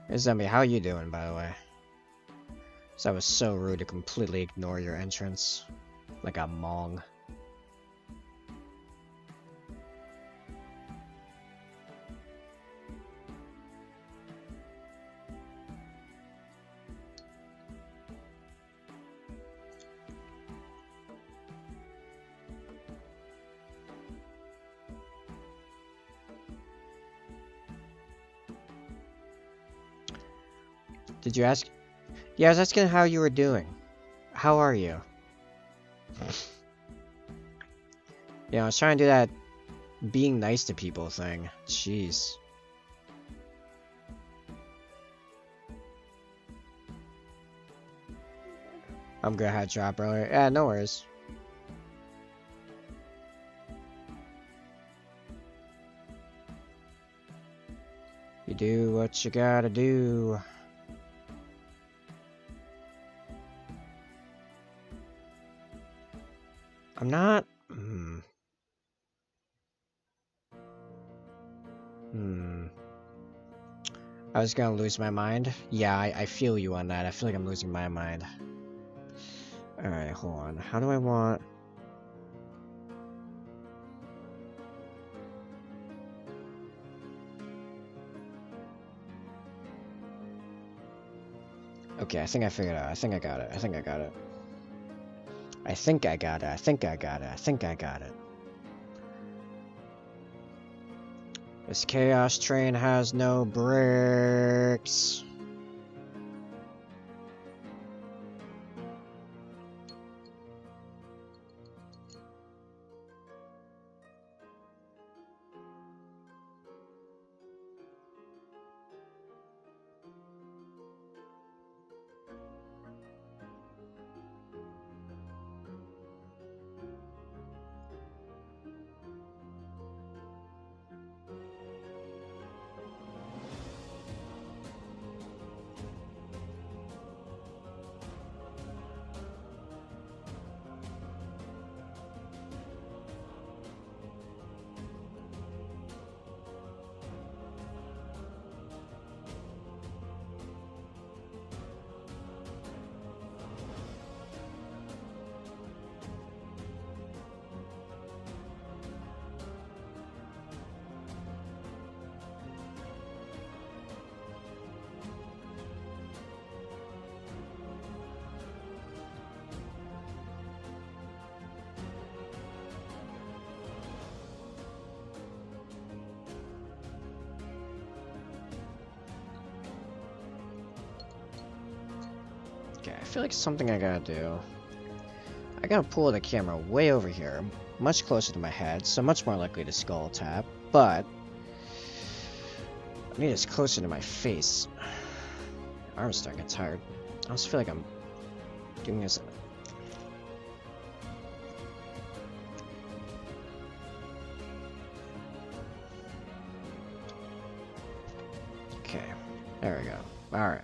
Hey, Zombie, how you doing, by the way? So I was so rude to completely ignore your entrance. Like a mong. Did you ask? Yeah, I was asking how you were doing. How are you? Yeah, I was trying to do that being nice to people thing. Jeez. I'm good, I had a drop earlier. Yeah, no worries. You do what you gotta do. I'm not... I was gonna lose my mind. Yeah, I feel you on that. I feel like I'm losing my mind. Alright, hold on. How do I want... Okay, I think I figured it out. I think I got it. I think I got it. I think I got it. I think I got it. I think I got it. This chaos train has no brakes. Okay, I feel like something I gotta do. I gotta pull the camera way over here, much closer to my head, so much more likely to skull tap, but I need this closer to my face. My arm's starting to get tired. I also feel like I'm doing this. Okay, there we go. Alright.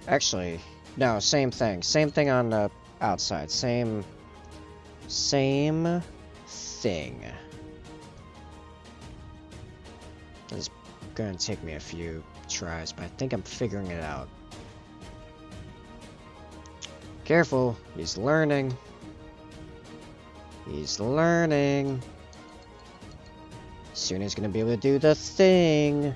Actually, no, same thing. Same thing on the outside. Same thing. gonna take me a few tries, but I think I'm figuring it out. Careful, he's learning. He's learning. Soon he's gonna be able to do the thing.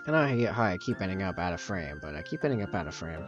I don't know how I keep ending up out of frame, but I keep ending up out of frame.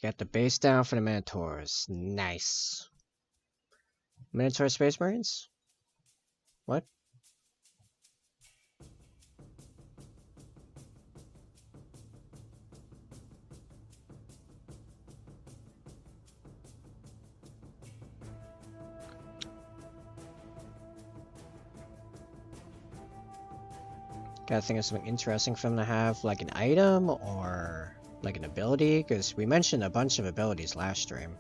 Got the base down for the Minotaurs. Nice. Minotaur Space Marines? What? Gotta think of something interesting for them to have, like an item or like an ability, because we mentioned a bunch of abilities last stream.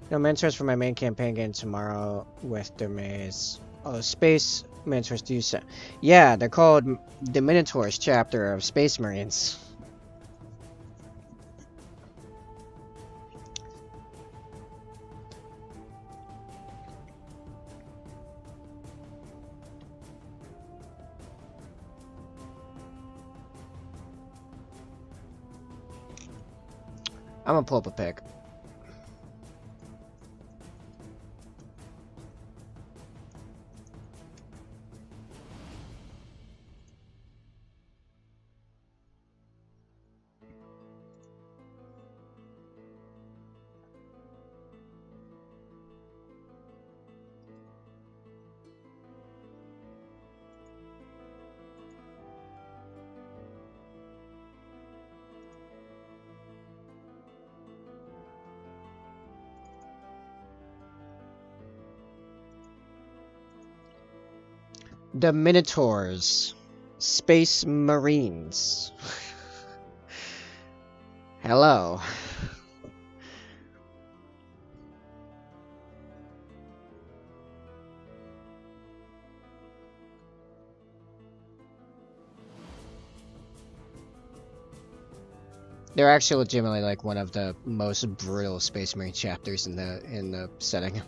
No, Minotaurs for my main campaign game tomorrow with their maze. Oh, Space Minotaurs do so. Yeah, they're called the Minotaurs chapter of Space Marines. I'm gonna pull up a pic. The Minotaurs. Space Marines. Hello. They're actually legitimately like one of the most brutal Space Marine chapters in the setting.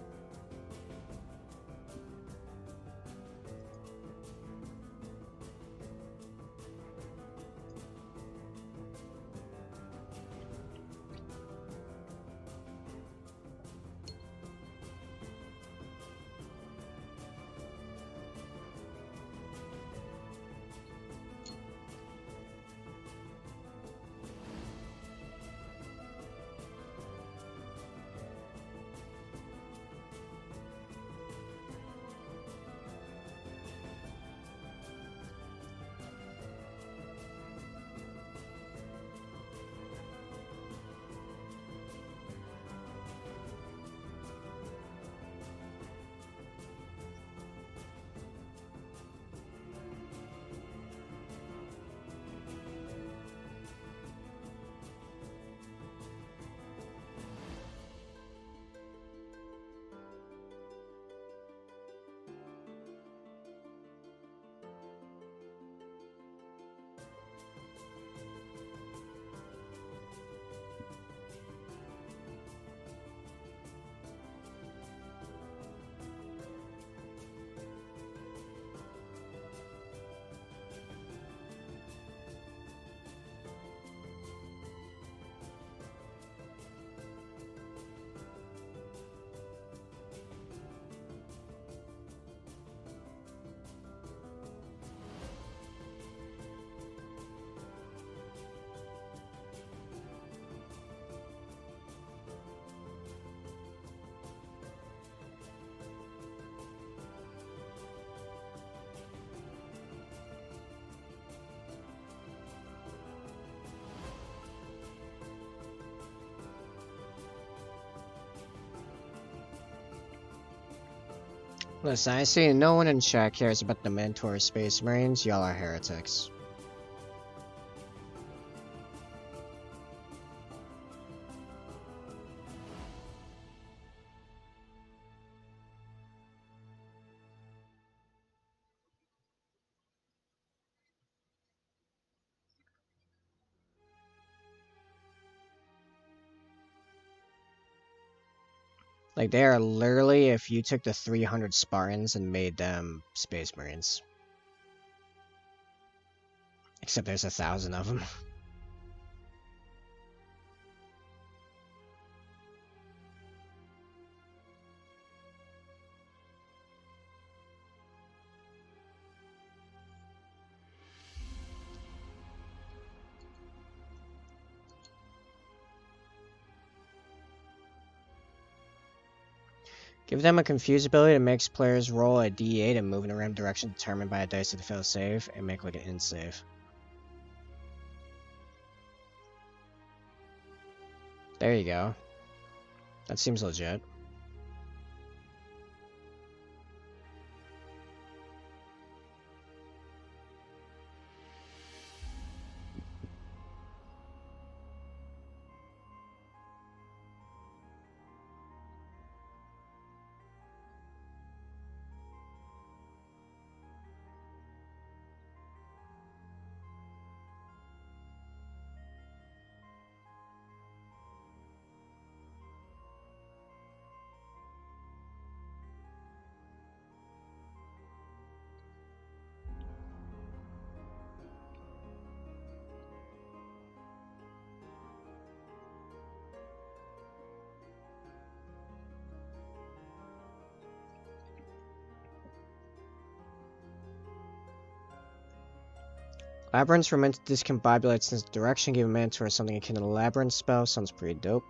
Listen, I see no one in chat cares about the Mentor Space Marines. Y'all are heretics. Like, they are literally if you took the 300 Spartans and made them Space Marines. Except there's 1,000 of them. Give them a confuse ability that makes players roll a d8 and move in a random direction determined by a dice if they fail a save, and make like an end save. There you go. That seems legit. Labyrinths were meant to discombobulate since direction gave a Manticore something akin to a labyrinth spell. Sounds pretty dope.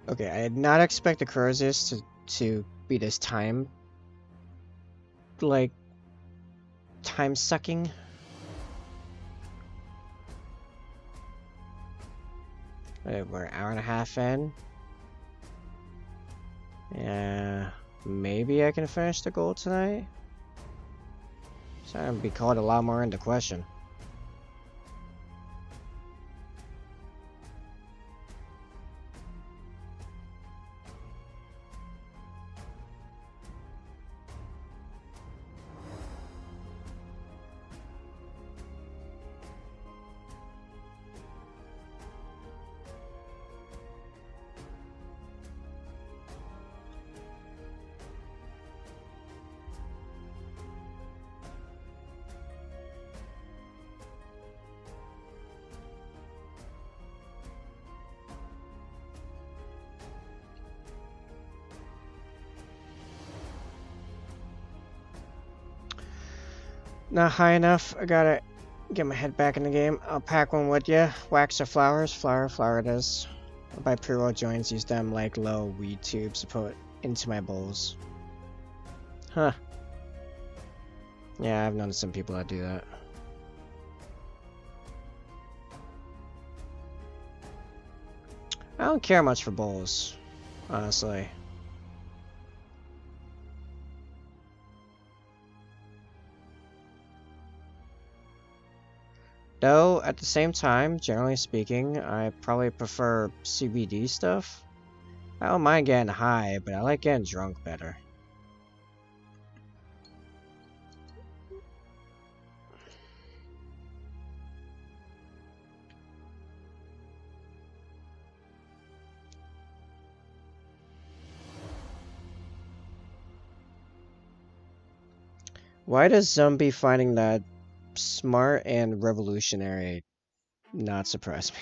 Okay, I did not expect the Crozius to be this time sucking. We're an hour and a half in. Yeah, maybe I can finish the goal tonight. So I'm gonna be called a lot more into question. Not high enough. I gotta get my head back in the game. I'll pack one with ya. Wax or flowers? Flower it is. I'll buy pre-roll joints, use them like low weed tubes to put into my bowls. Huh. Yeah, I've known some people that do that. I don't care much for bowls, honestly. Though, at the same time, generally speaking, I probably prefer CBD stuff. I don't mind getting high, but I like getting drunk better. Why does zombie finding that smart and revolutionary not surprise me?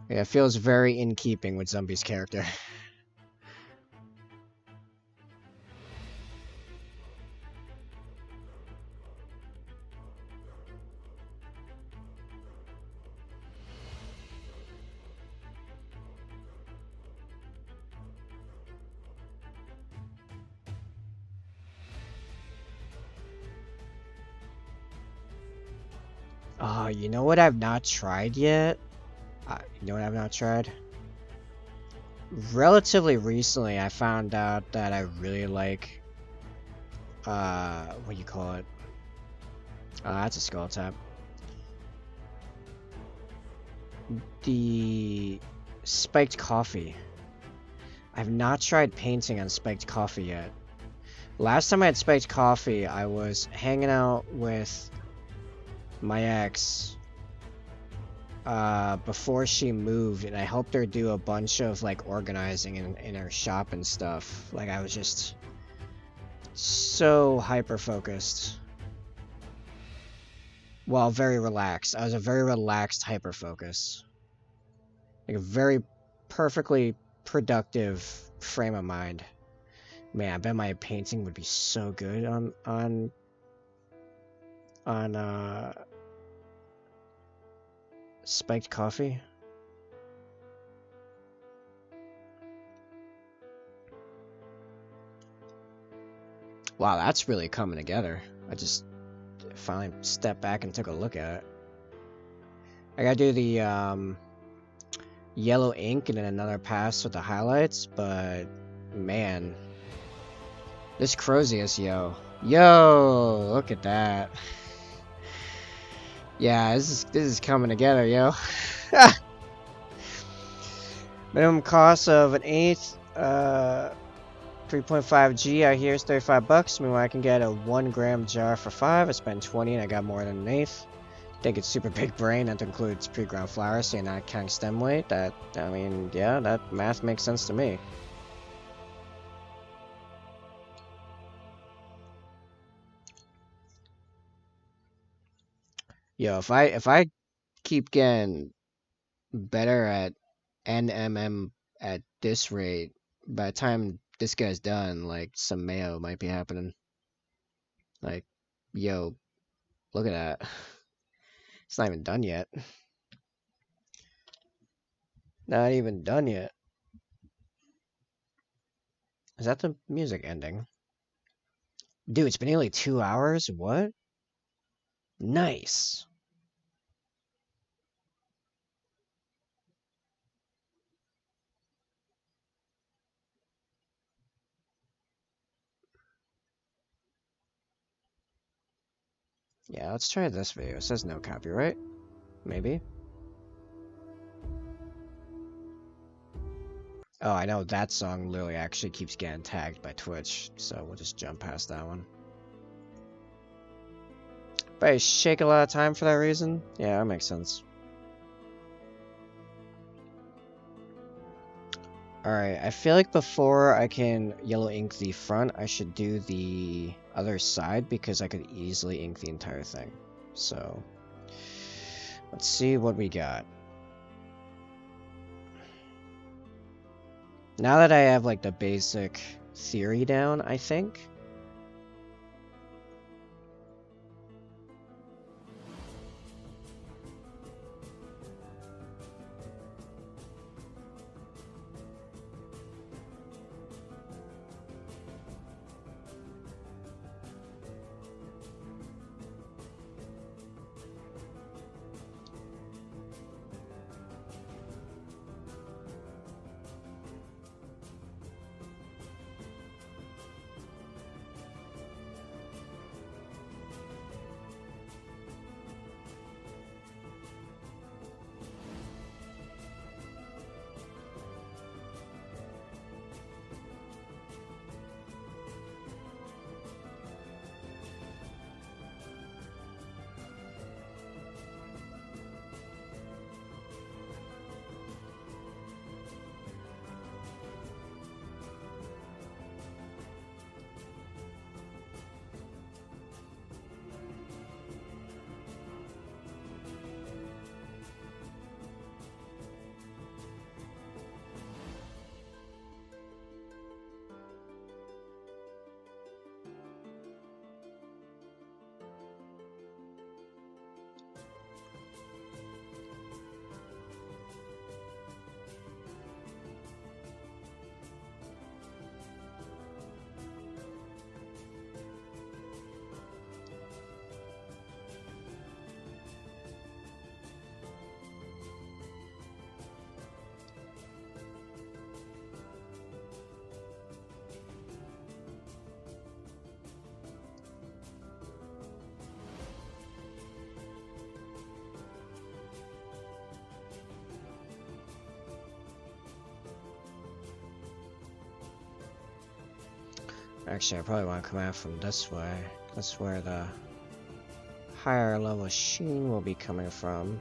Yeah, it feels very in keeping with Zombie's character. Oh, you know what I've not tried yet? You know what I've not tried? Relatively recently, I found out that I really like, what do you call it? That's a skull tap. The spiked coffee. I've not tried painting on spiked coffee yet. Last time I had spiked coffee, I was hanging out with my ex before she moved, and I helped her do a bunch of like organizing in her shop and stuff. Like I was just so hyper focused. Well, very relaxed. I was a very relaxed hyper focus. Like a very perfectly productive frame of mind. Man, I bet my painting would be so good on spiked coffee. Wow, that's really coming together. I just finally stepped back and took a look at it. I gotta do the yellow ink and then another pass with the highlights, but man, this Crozius, yo, look at that. Yeah, this is coming together, yo. Minimum cost of an eighth, 3.5G. I hear is $35. Meanwhile, I can get a 1 gram jar for 5. I spent 20 and I got more than an eighth. Think it's super big brain. That includes pre-ground flour, so you're not counting stem weight. I mean, yeah, that math makes sense to me. Yo, if I keep getting better at NMM at this rate, by the time this guy's done, like some mayo might be happening. Like, yo, look at that. It's not even done yet. Not even done yet. Is that the music ending? Dude, it's been nearly 2 hours? What? Nice. Yeah, let's try this video. It says no copyright. Maybe. Oh, I know that song literally actually keeps getting tagged by Twitch, so we'll just jump past that one. But I shake a lot of time for that reason? Yeah, that makes sense. Alright, I feel like before I can yellow ink the front, I should do the other side because I could easily ink the entire thing. So, let's see what we got. Now that I have like the basic theory down, I think. Actually, I probably want to come out from this way. That's where the higher level Sheen will be coming from.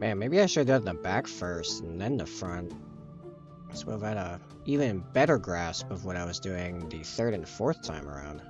Man, maybe I should have done the back first and then the front. So we've had a even better grasp of what I was doing the third and fourth time around.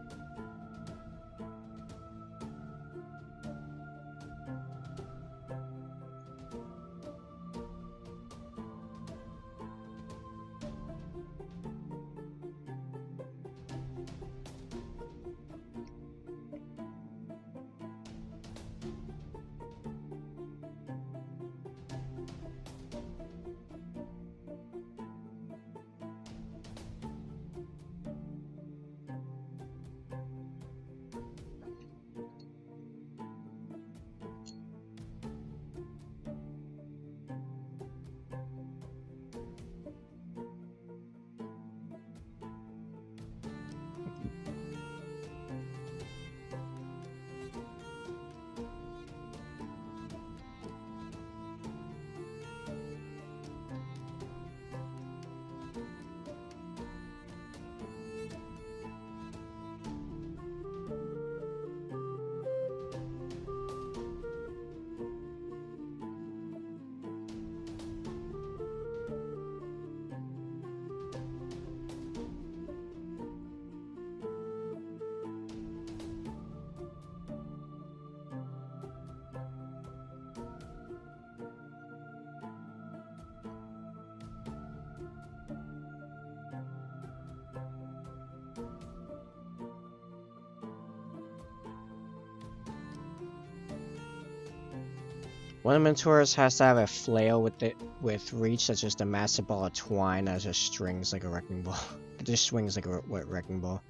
One of the Mentors has to have a flail with reach that's just a massive ball of twine that just strings like a wrecking ball. It just swings like a wrecking ball.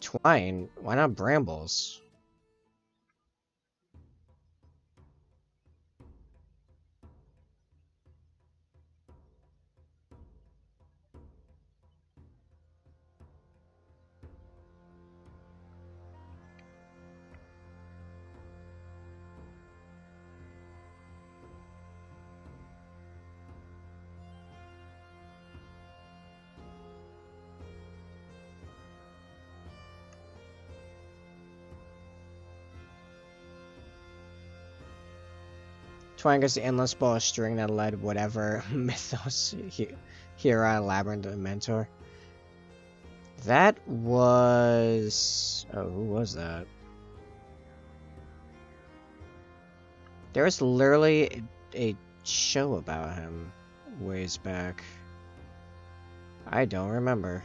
Twine? Why not brambles? Twine gets the endless ball of string that led whatever mythos here at Labyrinth of Mentor. That was... Oh, who was that? There was literally a show about him ways back. I don't remember.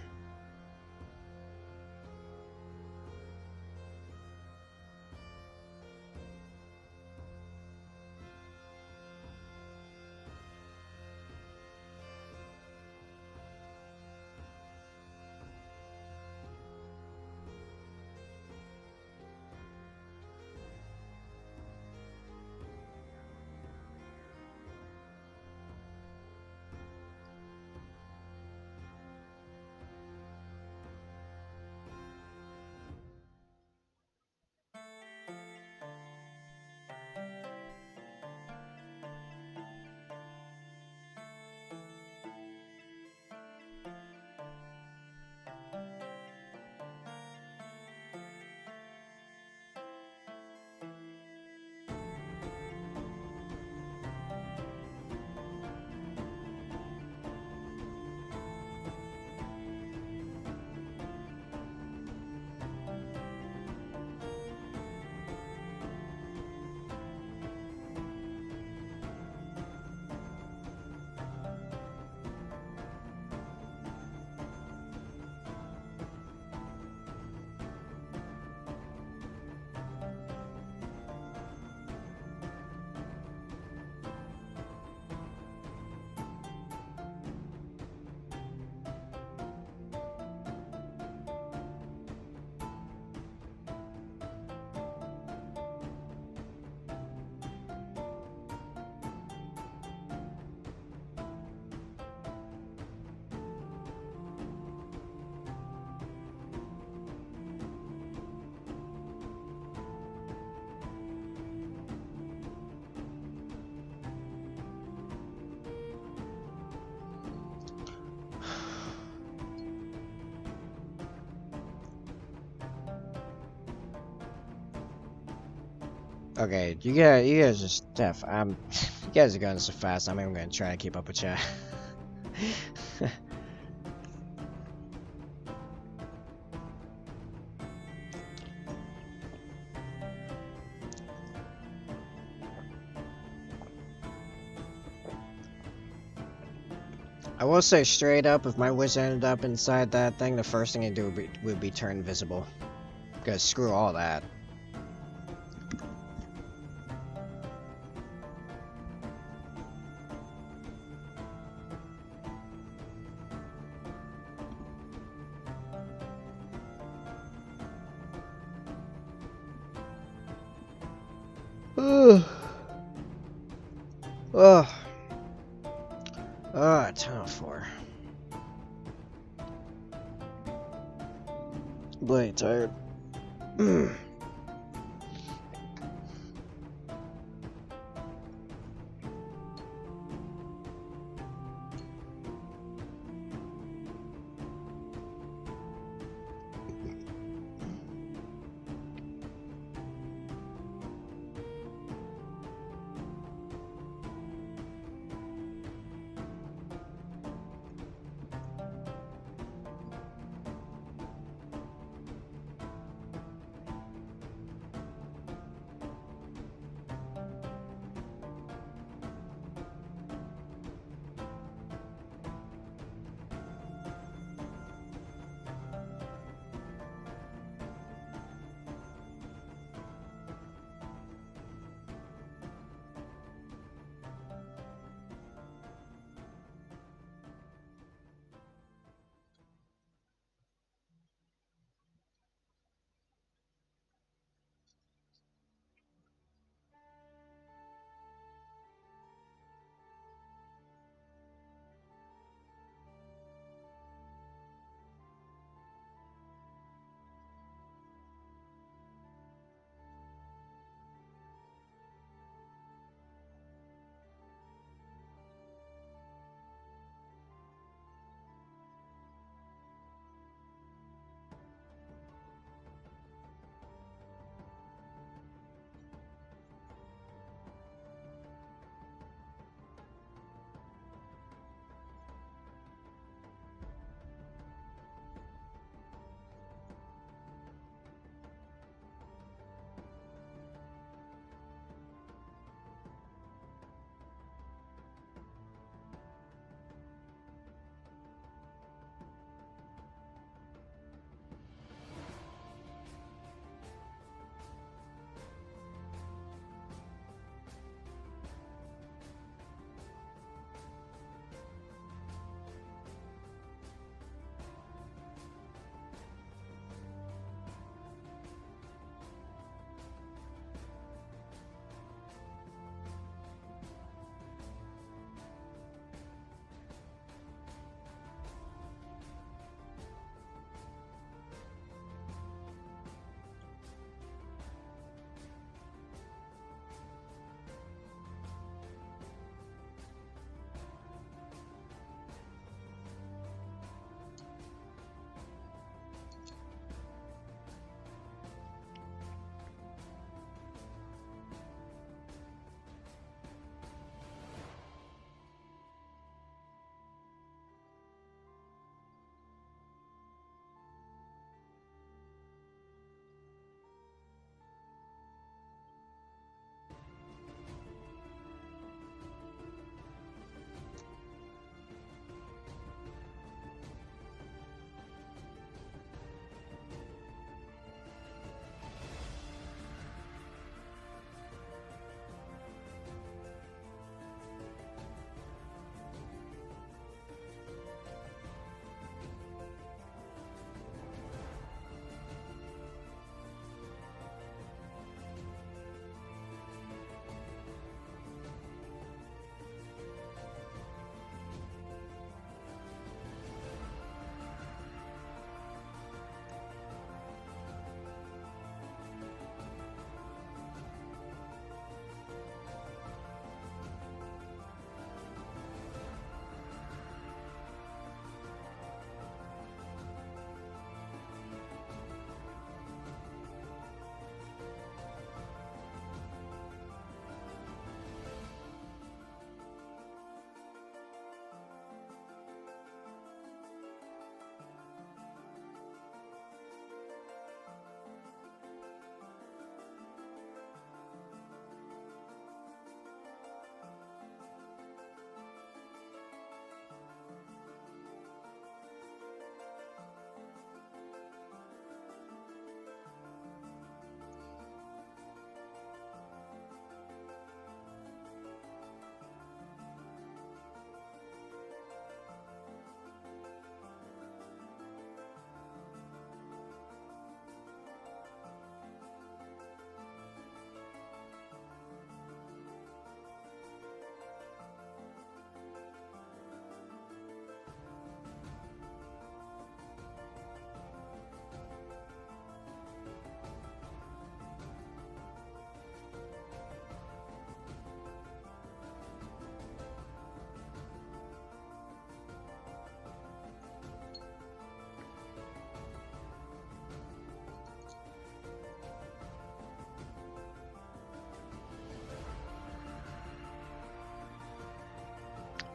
Okay, you guys are stiff. You guys are going so fast. I'm even gonna try to keep up with you. I will say straight up, if my wizard ended up inside that thing, the first thing I'd do would be turn invisible. Because screw all that. Ugh. Ah, 10:04. Bloody tired.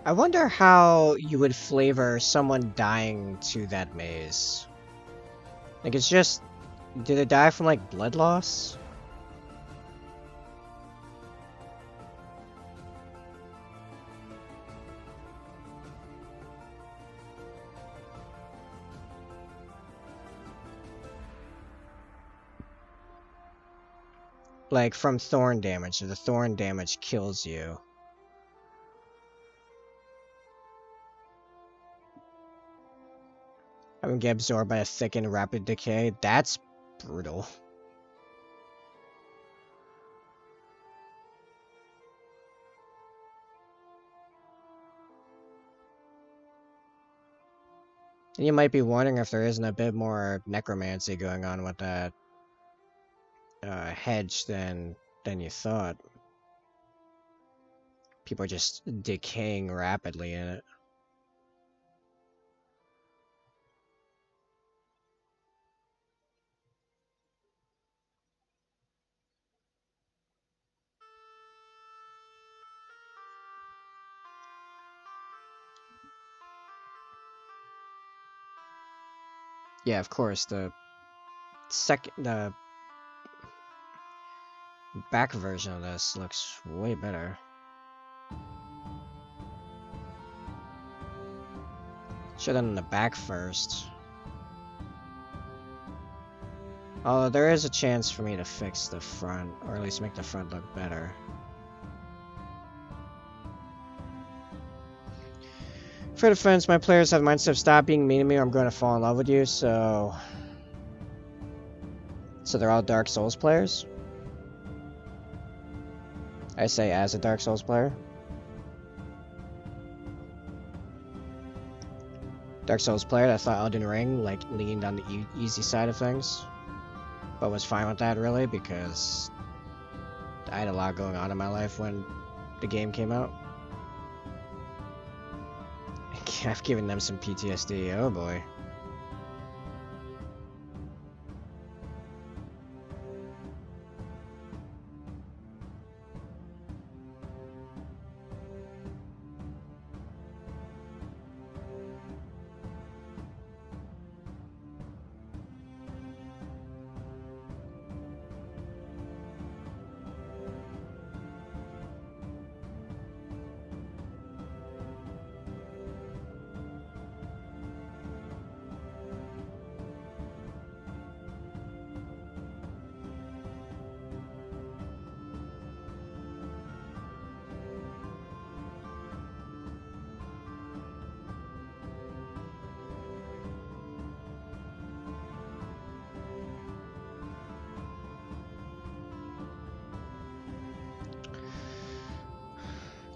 I wonder how you would flavor someone dying to that maze. Like, it's just... Did they die from, like, blood loss? Like, from thorn damage, so the thorn damage kills you. I would get absorbed by a thickened rapid decay. That's brutal. And you might be wondering if there isn't a bit more necromancy going on with that hedge than you thought. People are just decaying rapidly in it. Yeah, of course, the back version of this looks way better. Should have done the back first. Although there is a chance for me to fix the front, or at least make the front look better. For defense, my players have the mindset of stop being mean to me or I'm going to fall in love with you, so they're all Dark Souls players? I say as a Dark Souls player. Dark Souls player that thought Elden Ring, like, leaned on the easy side of things. But was fine with that, really, because I had a lot going on in my life when the game came out. I've given them some PTSD, oh boy.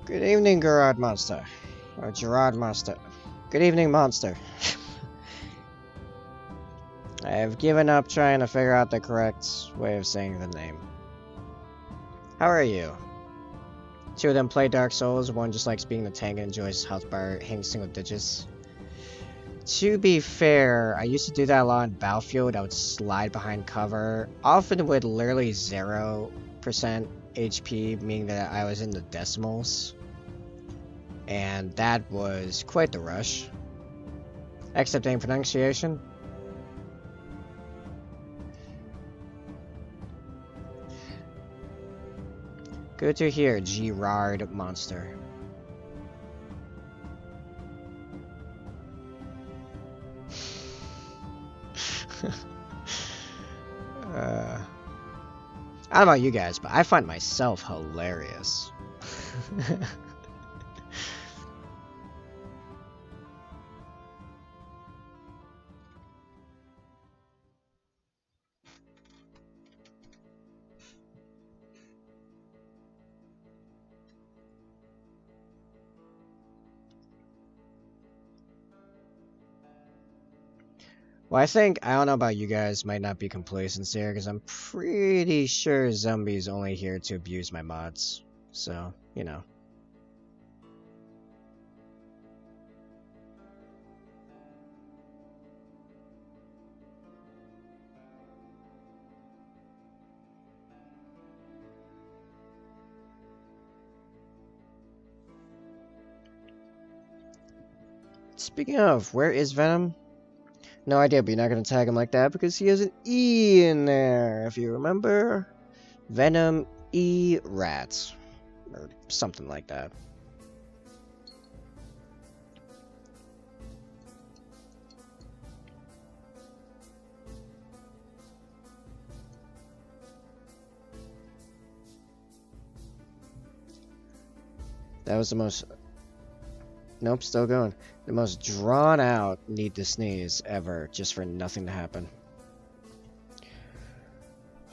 Good evening, Gerard Monster. Or Gerard Monster. Good evening, Monster. I have given up trying to figure out the correct way of saying the name. How are you? Two of them play Dark Souls, one just likes being the tank and enjoys his health bar hitting single digits. To be fair, I used to do that a lot in Battlefield. I would slide behind cover, often with literally 0% HP, meaning that I was in the decimals. And that was quite the rush. Except in pronunciation. Good to hear, Gerard Monster. I don't know about you guys, but I find myself hilarious. Well, I don't know about you guys, might not be complacent here, because I'm pretty sure Zombies only here to abuse my mods. So, you know. Speaking of, where is Venom? No idea, but you're not going to tag him like that because he has an E in there, if you remember. Venom E Rat. Or something like that. That was the most... Nope, still going. The most drawn out need to sneeze ever, just for nothing to happen.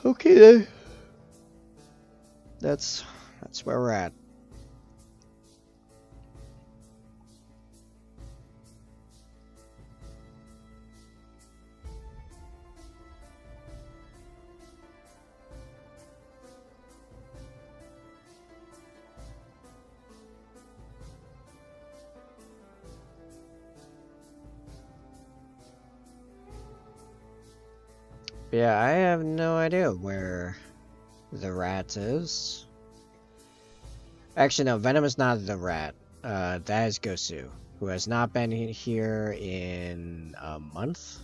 Okay then. That's where we're at. Yeah, I have no idea where the rat is. Actually, no, Venom is not the rat. That is Gosu, who has not been here in a month.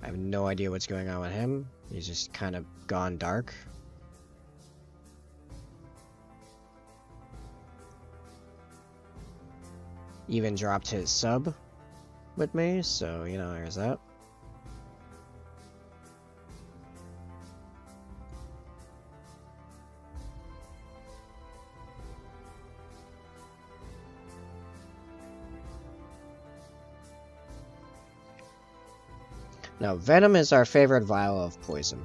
I have no idea what's going on with him. He's just kind of gone dark. Even dropped his sub with me, so, you know, there's that. Now, Venom is our favorite vial of poison.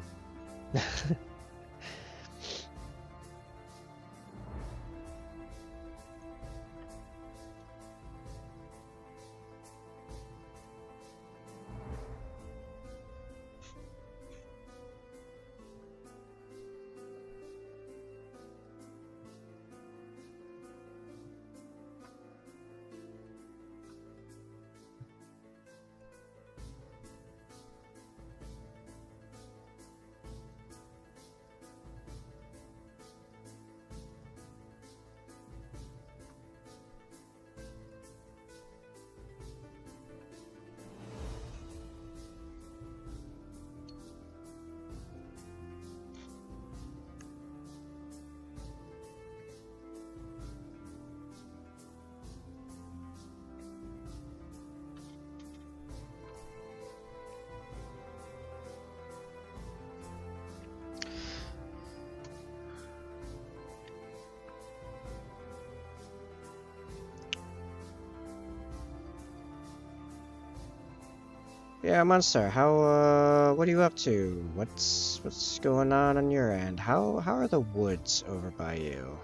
Yeah, Monster, what are you up to? What's going on your end? How are the woods over by you?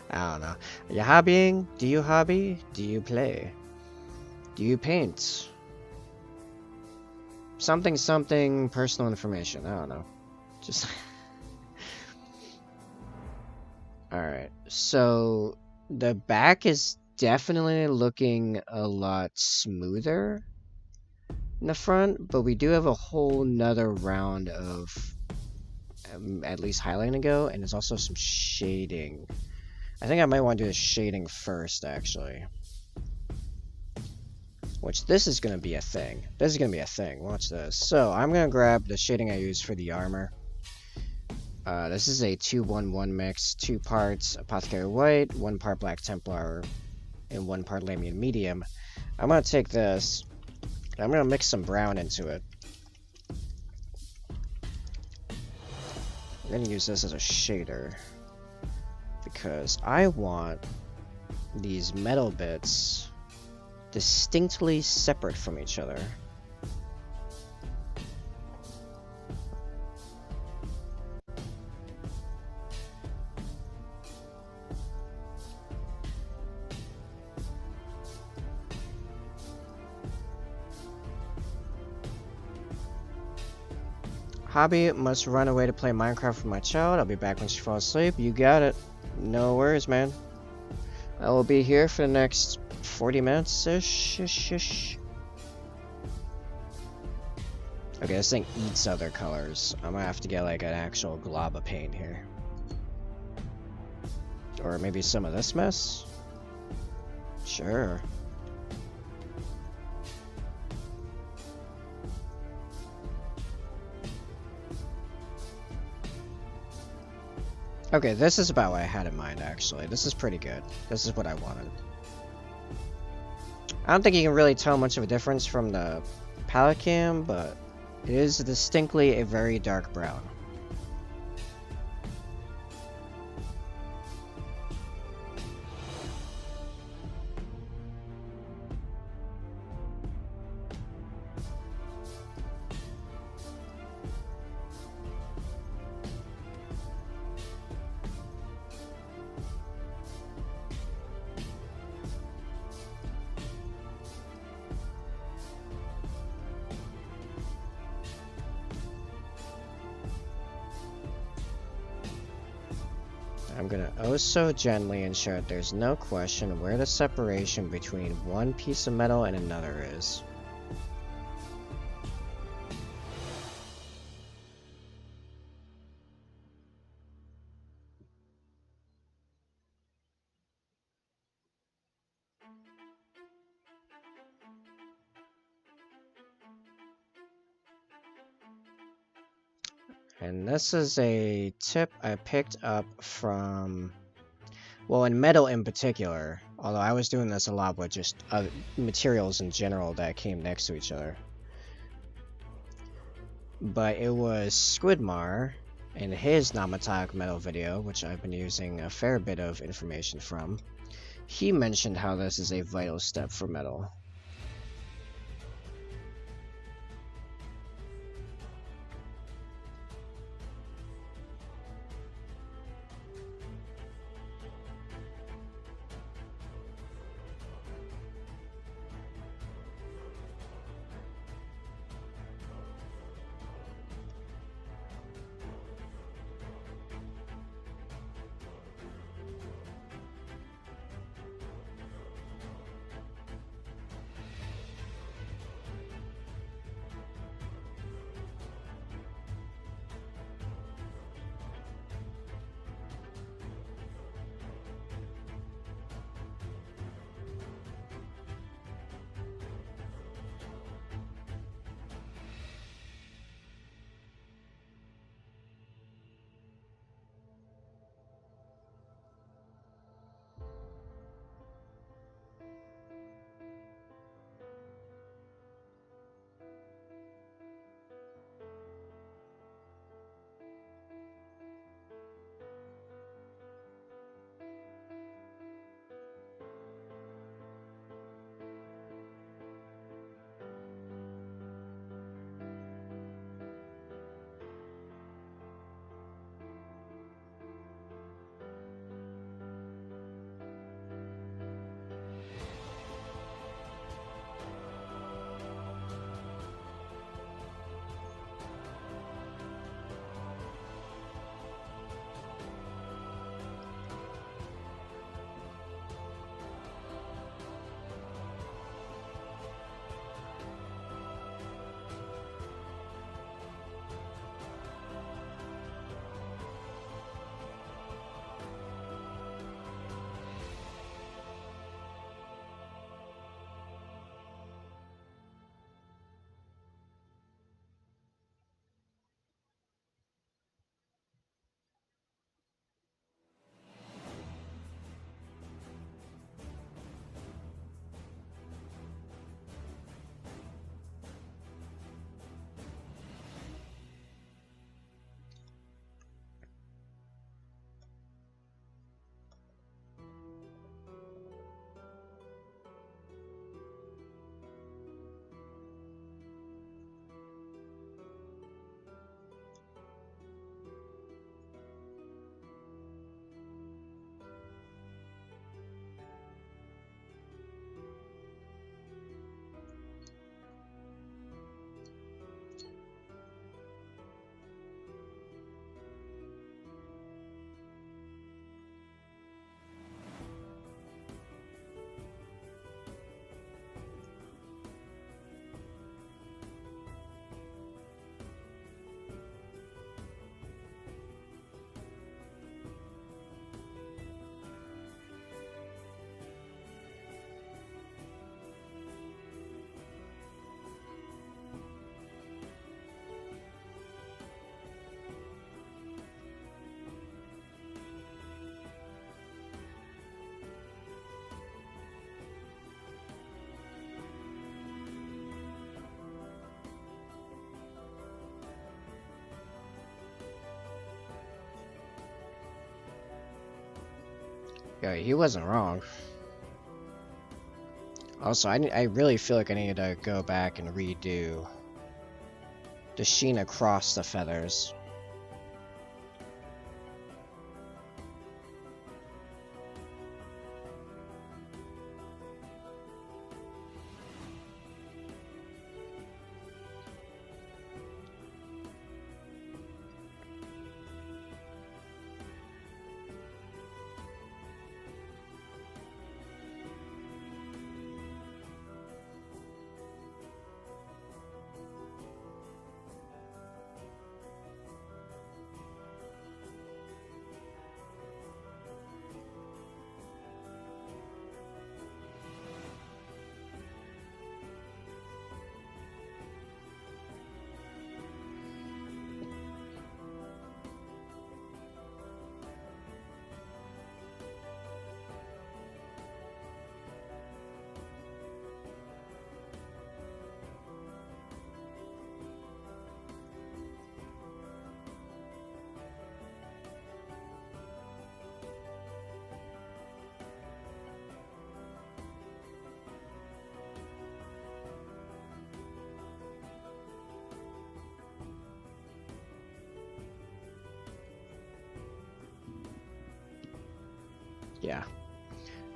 I don't know. Are you hobbying? Do you hobby? Do you play? Do you paint? Something personal information. I don't know. Just Alright. So the back is definitely looking a lot smoother in the front, but we do have a whole nother round of at least highlighting to go, and there's also some shading. I think I might want to do the shading first, actually. Which, this is going to be a thing. This is going to be a thing. Watch this. So, I'm going to grab the shading I use for the armor. This is a 2-1-1 mix. 2 parts Apothecary White, 1 part Black Templar, and 1 part Lamian Medium. I'm going to take this, and I'm going to mix some brown into it. I'm going to use this as a shader, because I want these metal bits distinctly separate from each other. Hobby must run away to play Minecraft with my child. I'll be back when she falls asleep. You got it. No worries, man. I will be here for the next 40 minutes-ish. Okay, this thing eats other colors. I'm gonna have to get like an actual glob of paint here. Or maybe some of this mess? Sure. Okay, this is about what I had in mind, actually. This is pretty good. This is what I wanted. I don't think you can really tell much of a difference from the palette cam, but it is distinctly a very dark brown. I'm gonna oh so gently ensure that there's no question where the separation between one piece of metal and another is. And this is a tip I picked up from, well, in metal in particular, although I was doing this a lot with just materials in general that came next to each other. But it was Squidmar in his non-metallic metal video, which I've been using a fair bit of information from. He mentioned how this is a vital step for metal. Yeah, he wasn't wrong. Also, I really feel like I need to go back and redo the sheen across the feathers. Yeah.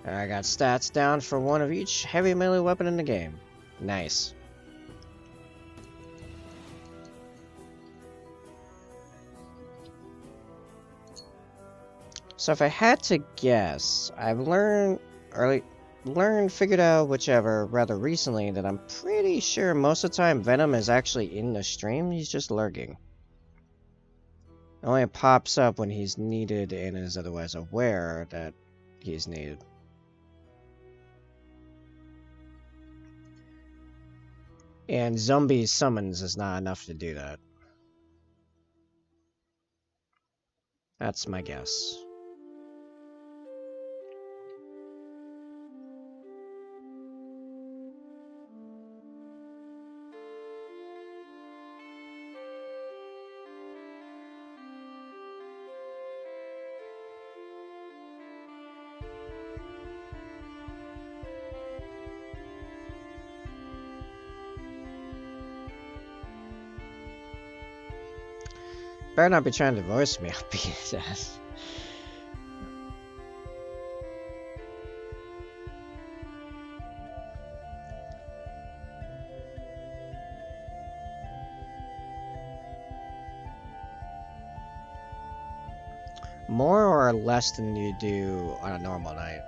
I got stats down for one of each heavy melee weapon in the game. Nice. So if I had to guess, I've figured out whichever rather recently that I'm pretty sure most of the time Venom is actually in the stream, he's just lurking. It only pops up when he's needed and is otherwise aware that he's needed. And zombie summons is not enough to do that. That's my guess. Better not be trying to voice me, I'll beat his ass. More or less than you do on a normal night?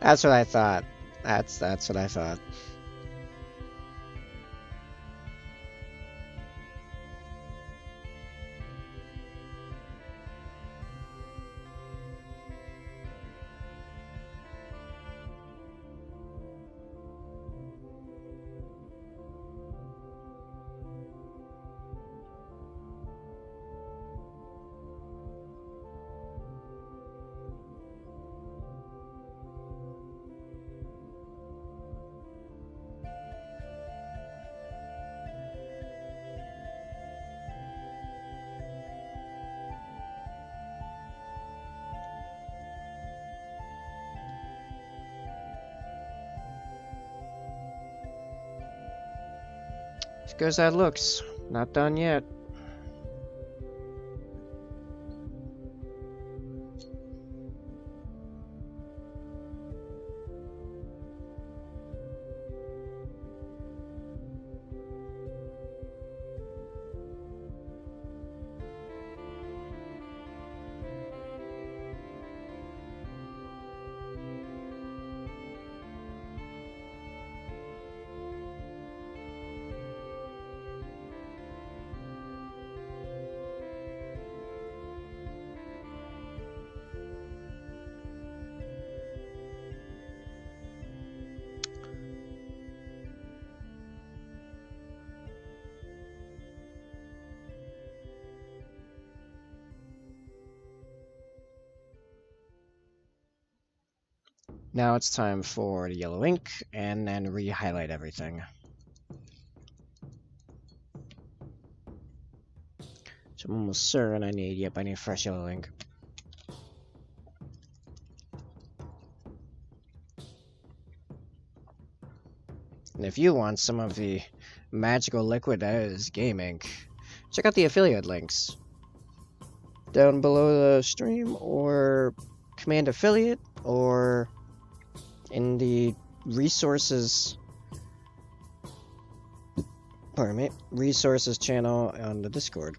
That's what I thought. That's what I thought. As good as that looks, not done yet. Now it's time for the yellow ink, and then re-highlight everything. So I'm almost certain I need fresh yellow ink. And if you want some of the magical liquid that is Game Ink, check out the affiliate links down below the stream, or command affiliate, or in the resources, pardon me, resources channel on the Discord.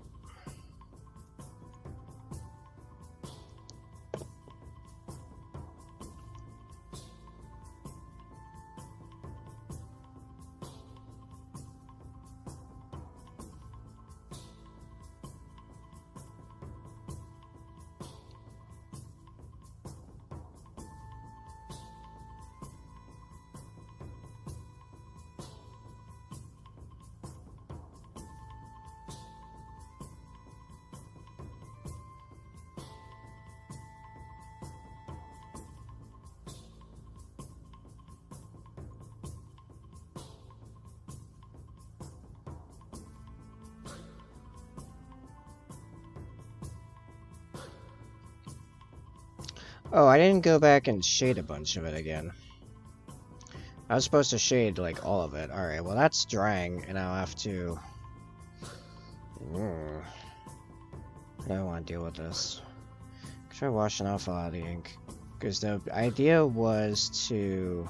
Oh, I didn't go back and shade a bunch of it again. I was supposed to shade, like, all of it. Alright, well that's drying, and I'll have to... I don't want to deal with this. Try washing off a lot of the ink. Because the idea was to...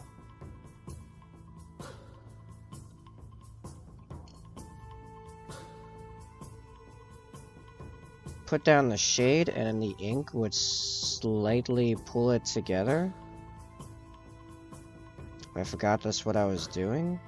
put down the shade, and then the ink would slightly pull it together. I forgot that's what I was doing.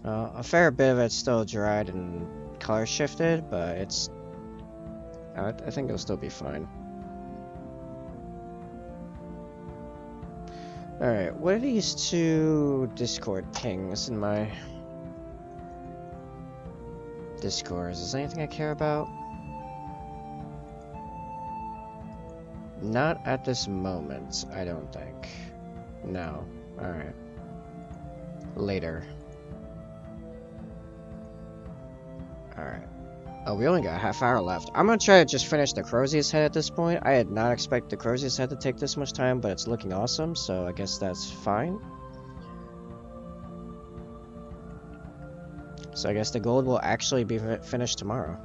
A fair bit of it's still dried and color shifted, but it's... I think it'll still be fine. Alright, what are these two Discord pings in my... Discord? Is there anything I care about? Not at this moment, I don't think. No. Alright. Later. Alright. Oh, we only got a half hour left. I'm gonna try to just finish the Crozier's Head at this point. I had not expected the Crozier's Head to take this much time, but it's looking awesome, so I guess that's fine. So I guess the gold will actually be finished tomorrow.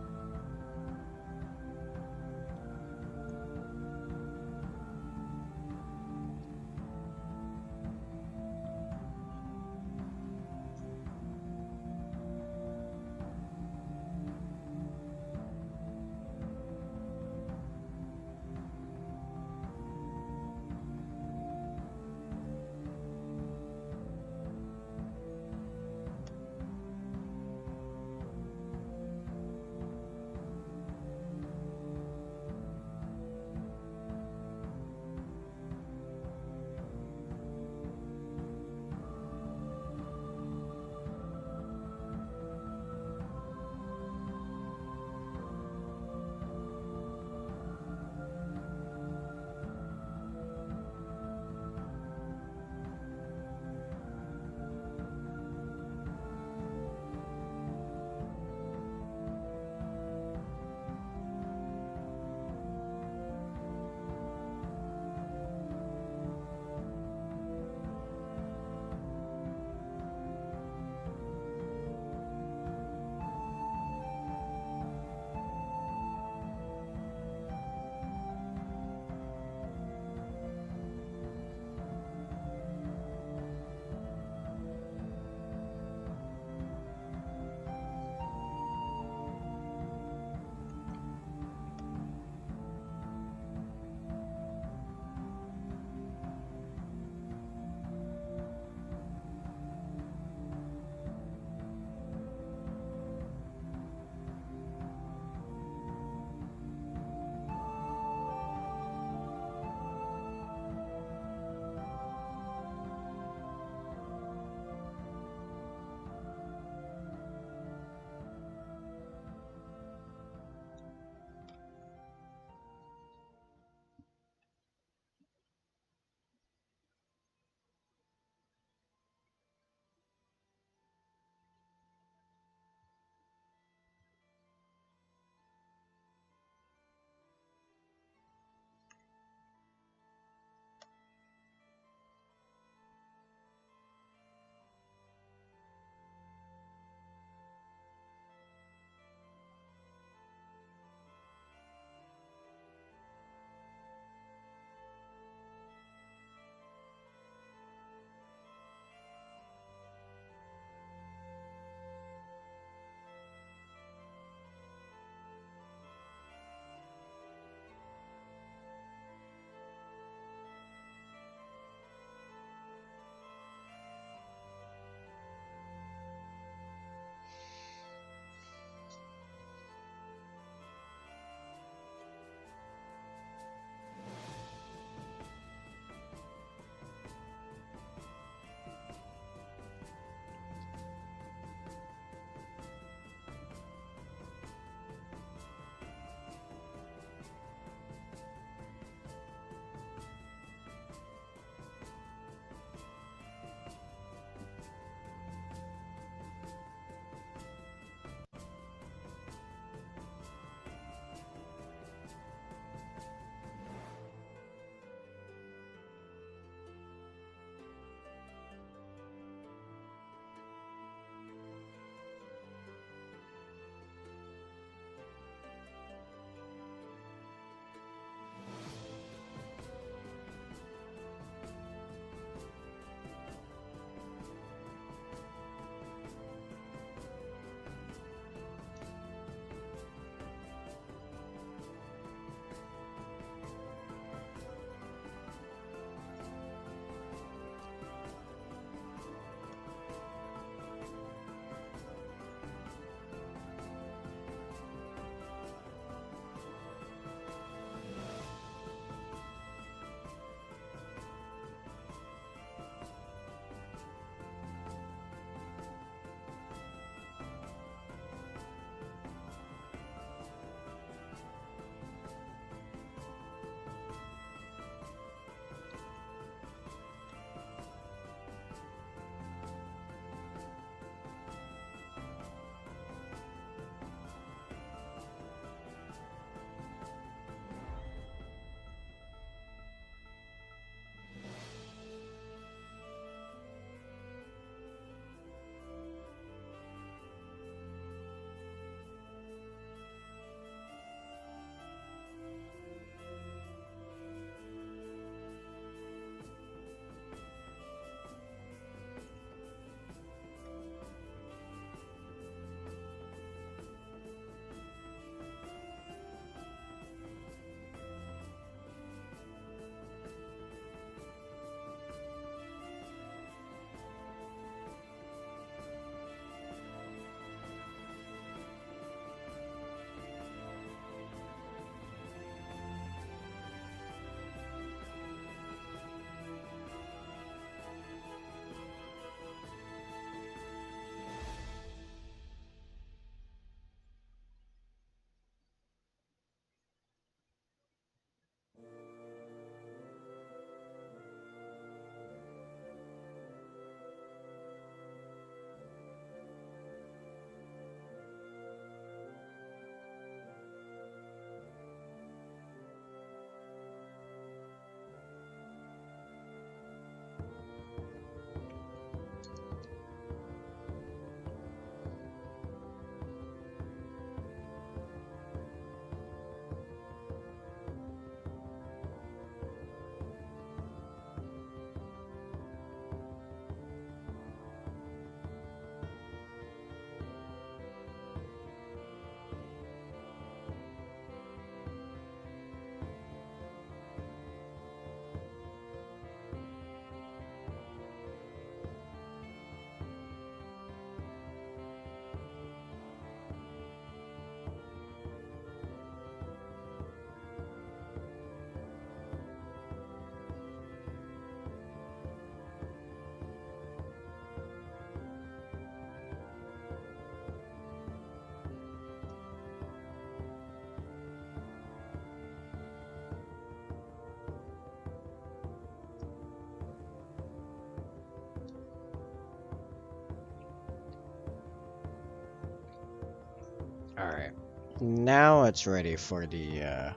Alright. Now it's ready for the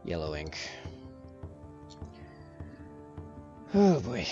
yellow ink. Oh boy.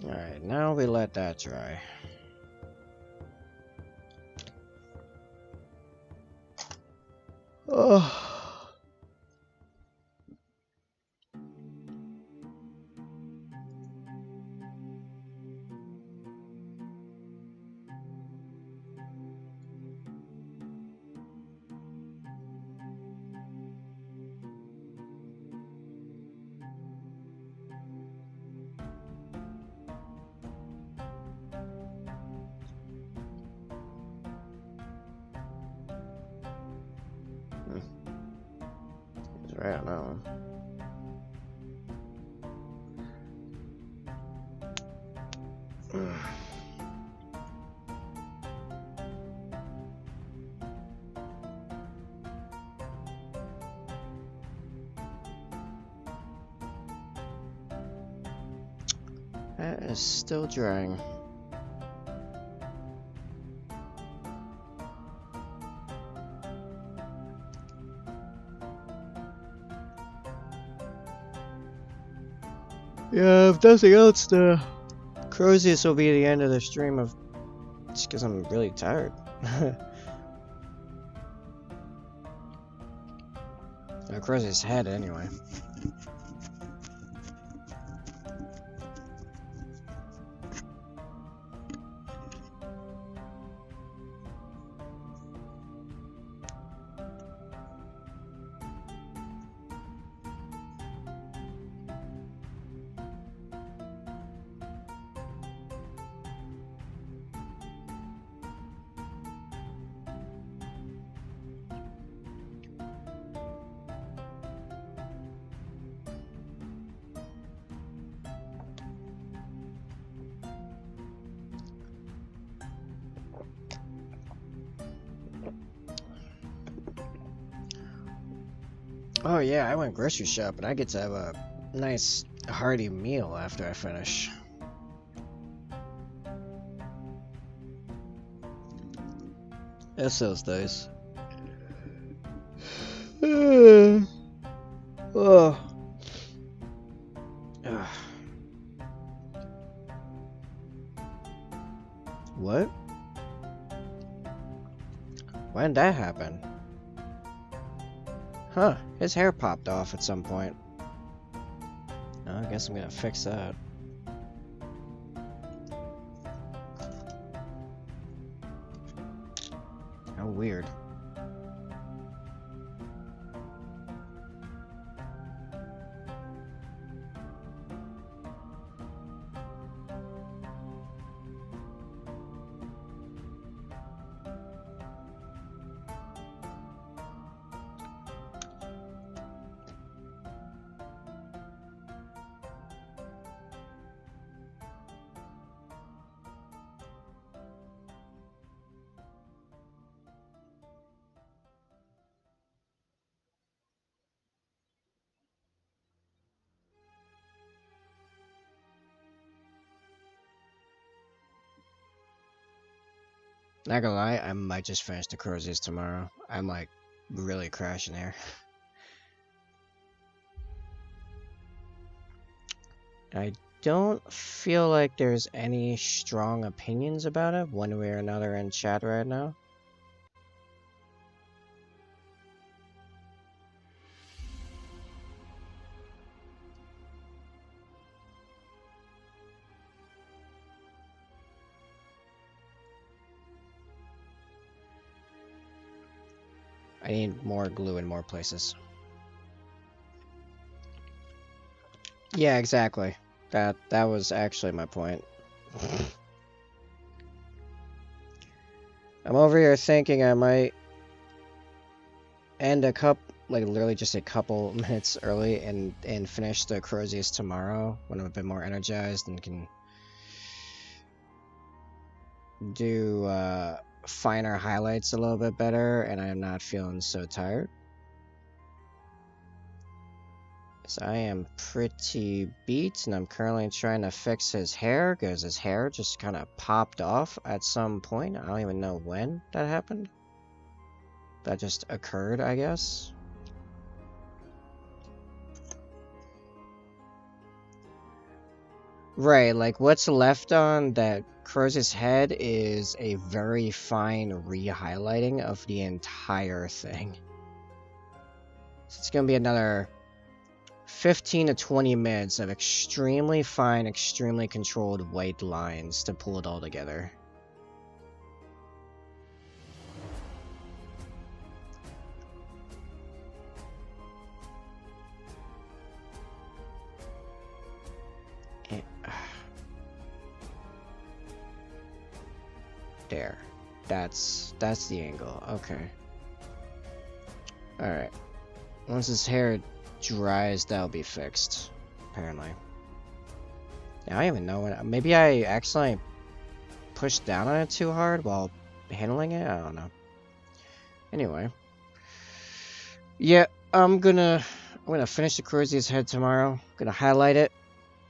Alright, now we let that dry. Oh. It's right on that one. That is still drying. Yeah, if nothing else, the Crozius will be the end of the stream of. It's because I'm really tired. Crozius head anyway. Oh yeah, I went grocery shopping. I get to have a nice hearty meal after I finish. That's those days. Oh. What? When did that happen? Huh, his hair popped off at some point. Oh, I guess I'm gonna fix that. How weird. Not gonna lie, I might just finish the Croziers tomorrow. I'm like really crashing here. I don't feel like there's any strong opinions about it one way or another in chat right now. I need more glue in more places. Yeah, exactly. That was actually my point. I'm over here thinking I might end like literally just a couple minutes early and finish the Croziers tomorrow when I'm a bit more energized and can do finer highlights a little bit better, and I am not feeling so tired. So I am pretty beat, and I'm currently trying to fix his hair because his hair just kind of popped off at some point. I don't even know when that happened. That just occurred, I guess. Right, like what's left on that Croz's head is a very fine re-highlighting of the entire thing. So it's gonna be another 15 to 20 minutes of extremely fine, extremely controlled white lines to pull it all together. There. That's the angle. Okay. Alright. Once his hair dries, that'll be fixed. Apparently. Now, I don't even know when. Maybe I accidentally pushed down on it too hard while handling it? I don't know. Anyway. Yeah, I'm gonna finish the Crozier's head tomorrow. Gonna highlight it,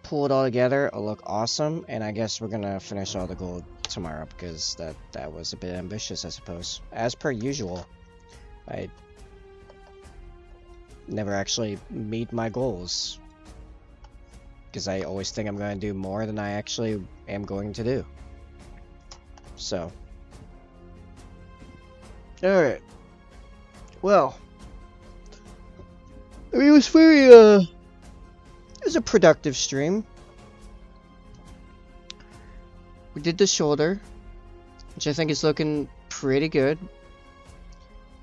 pull it all together. It'll look awesome, and I guess we're gonna finish all the gold tomorrow because that was a bit ambitious, I suppose. As per usual, I never actually meet my goals because I always think I'm going to do more than I actually am going to do. So, all right. Well, I mean, it was very it was a productive stream. We did the shoulder, which I think is looking pretty good.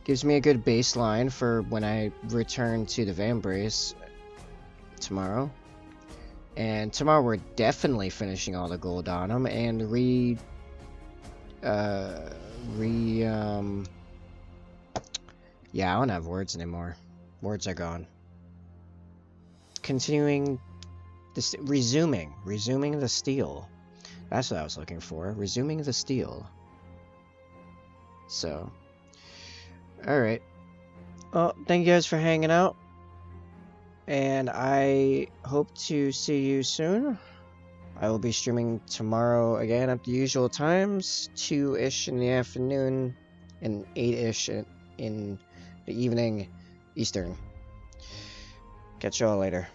Gives me a good baseline for when I return to the Vambrace tomorrow. And tomorrow we're definitely finishing all the gold on them and yeah, I don't have words anymore. Words are gone. Continuing this, resuming the steal. That's what I was looking for. Resuming the steal. So, alright. Well, thank you guys for hanging out. And I hope to see you soon. I will be streaming tomorrow again at the usual times. 2-ish in the afternoon and 8-ish in the evening Eastern. Catch y'all later.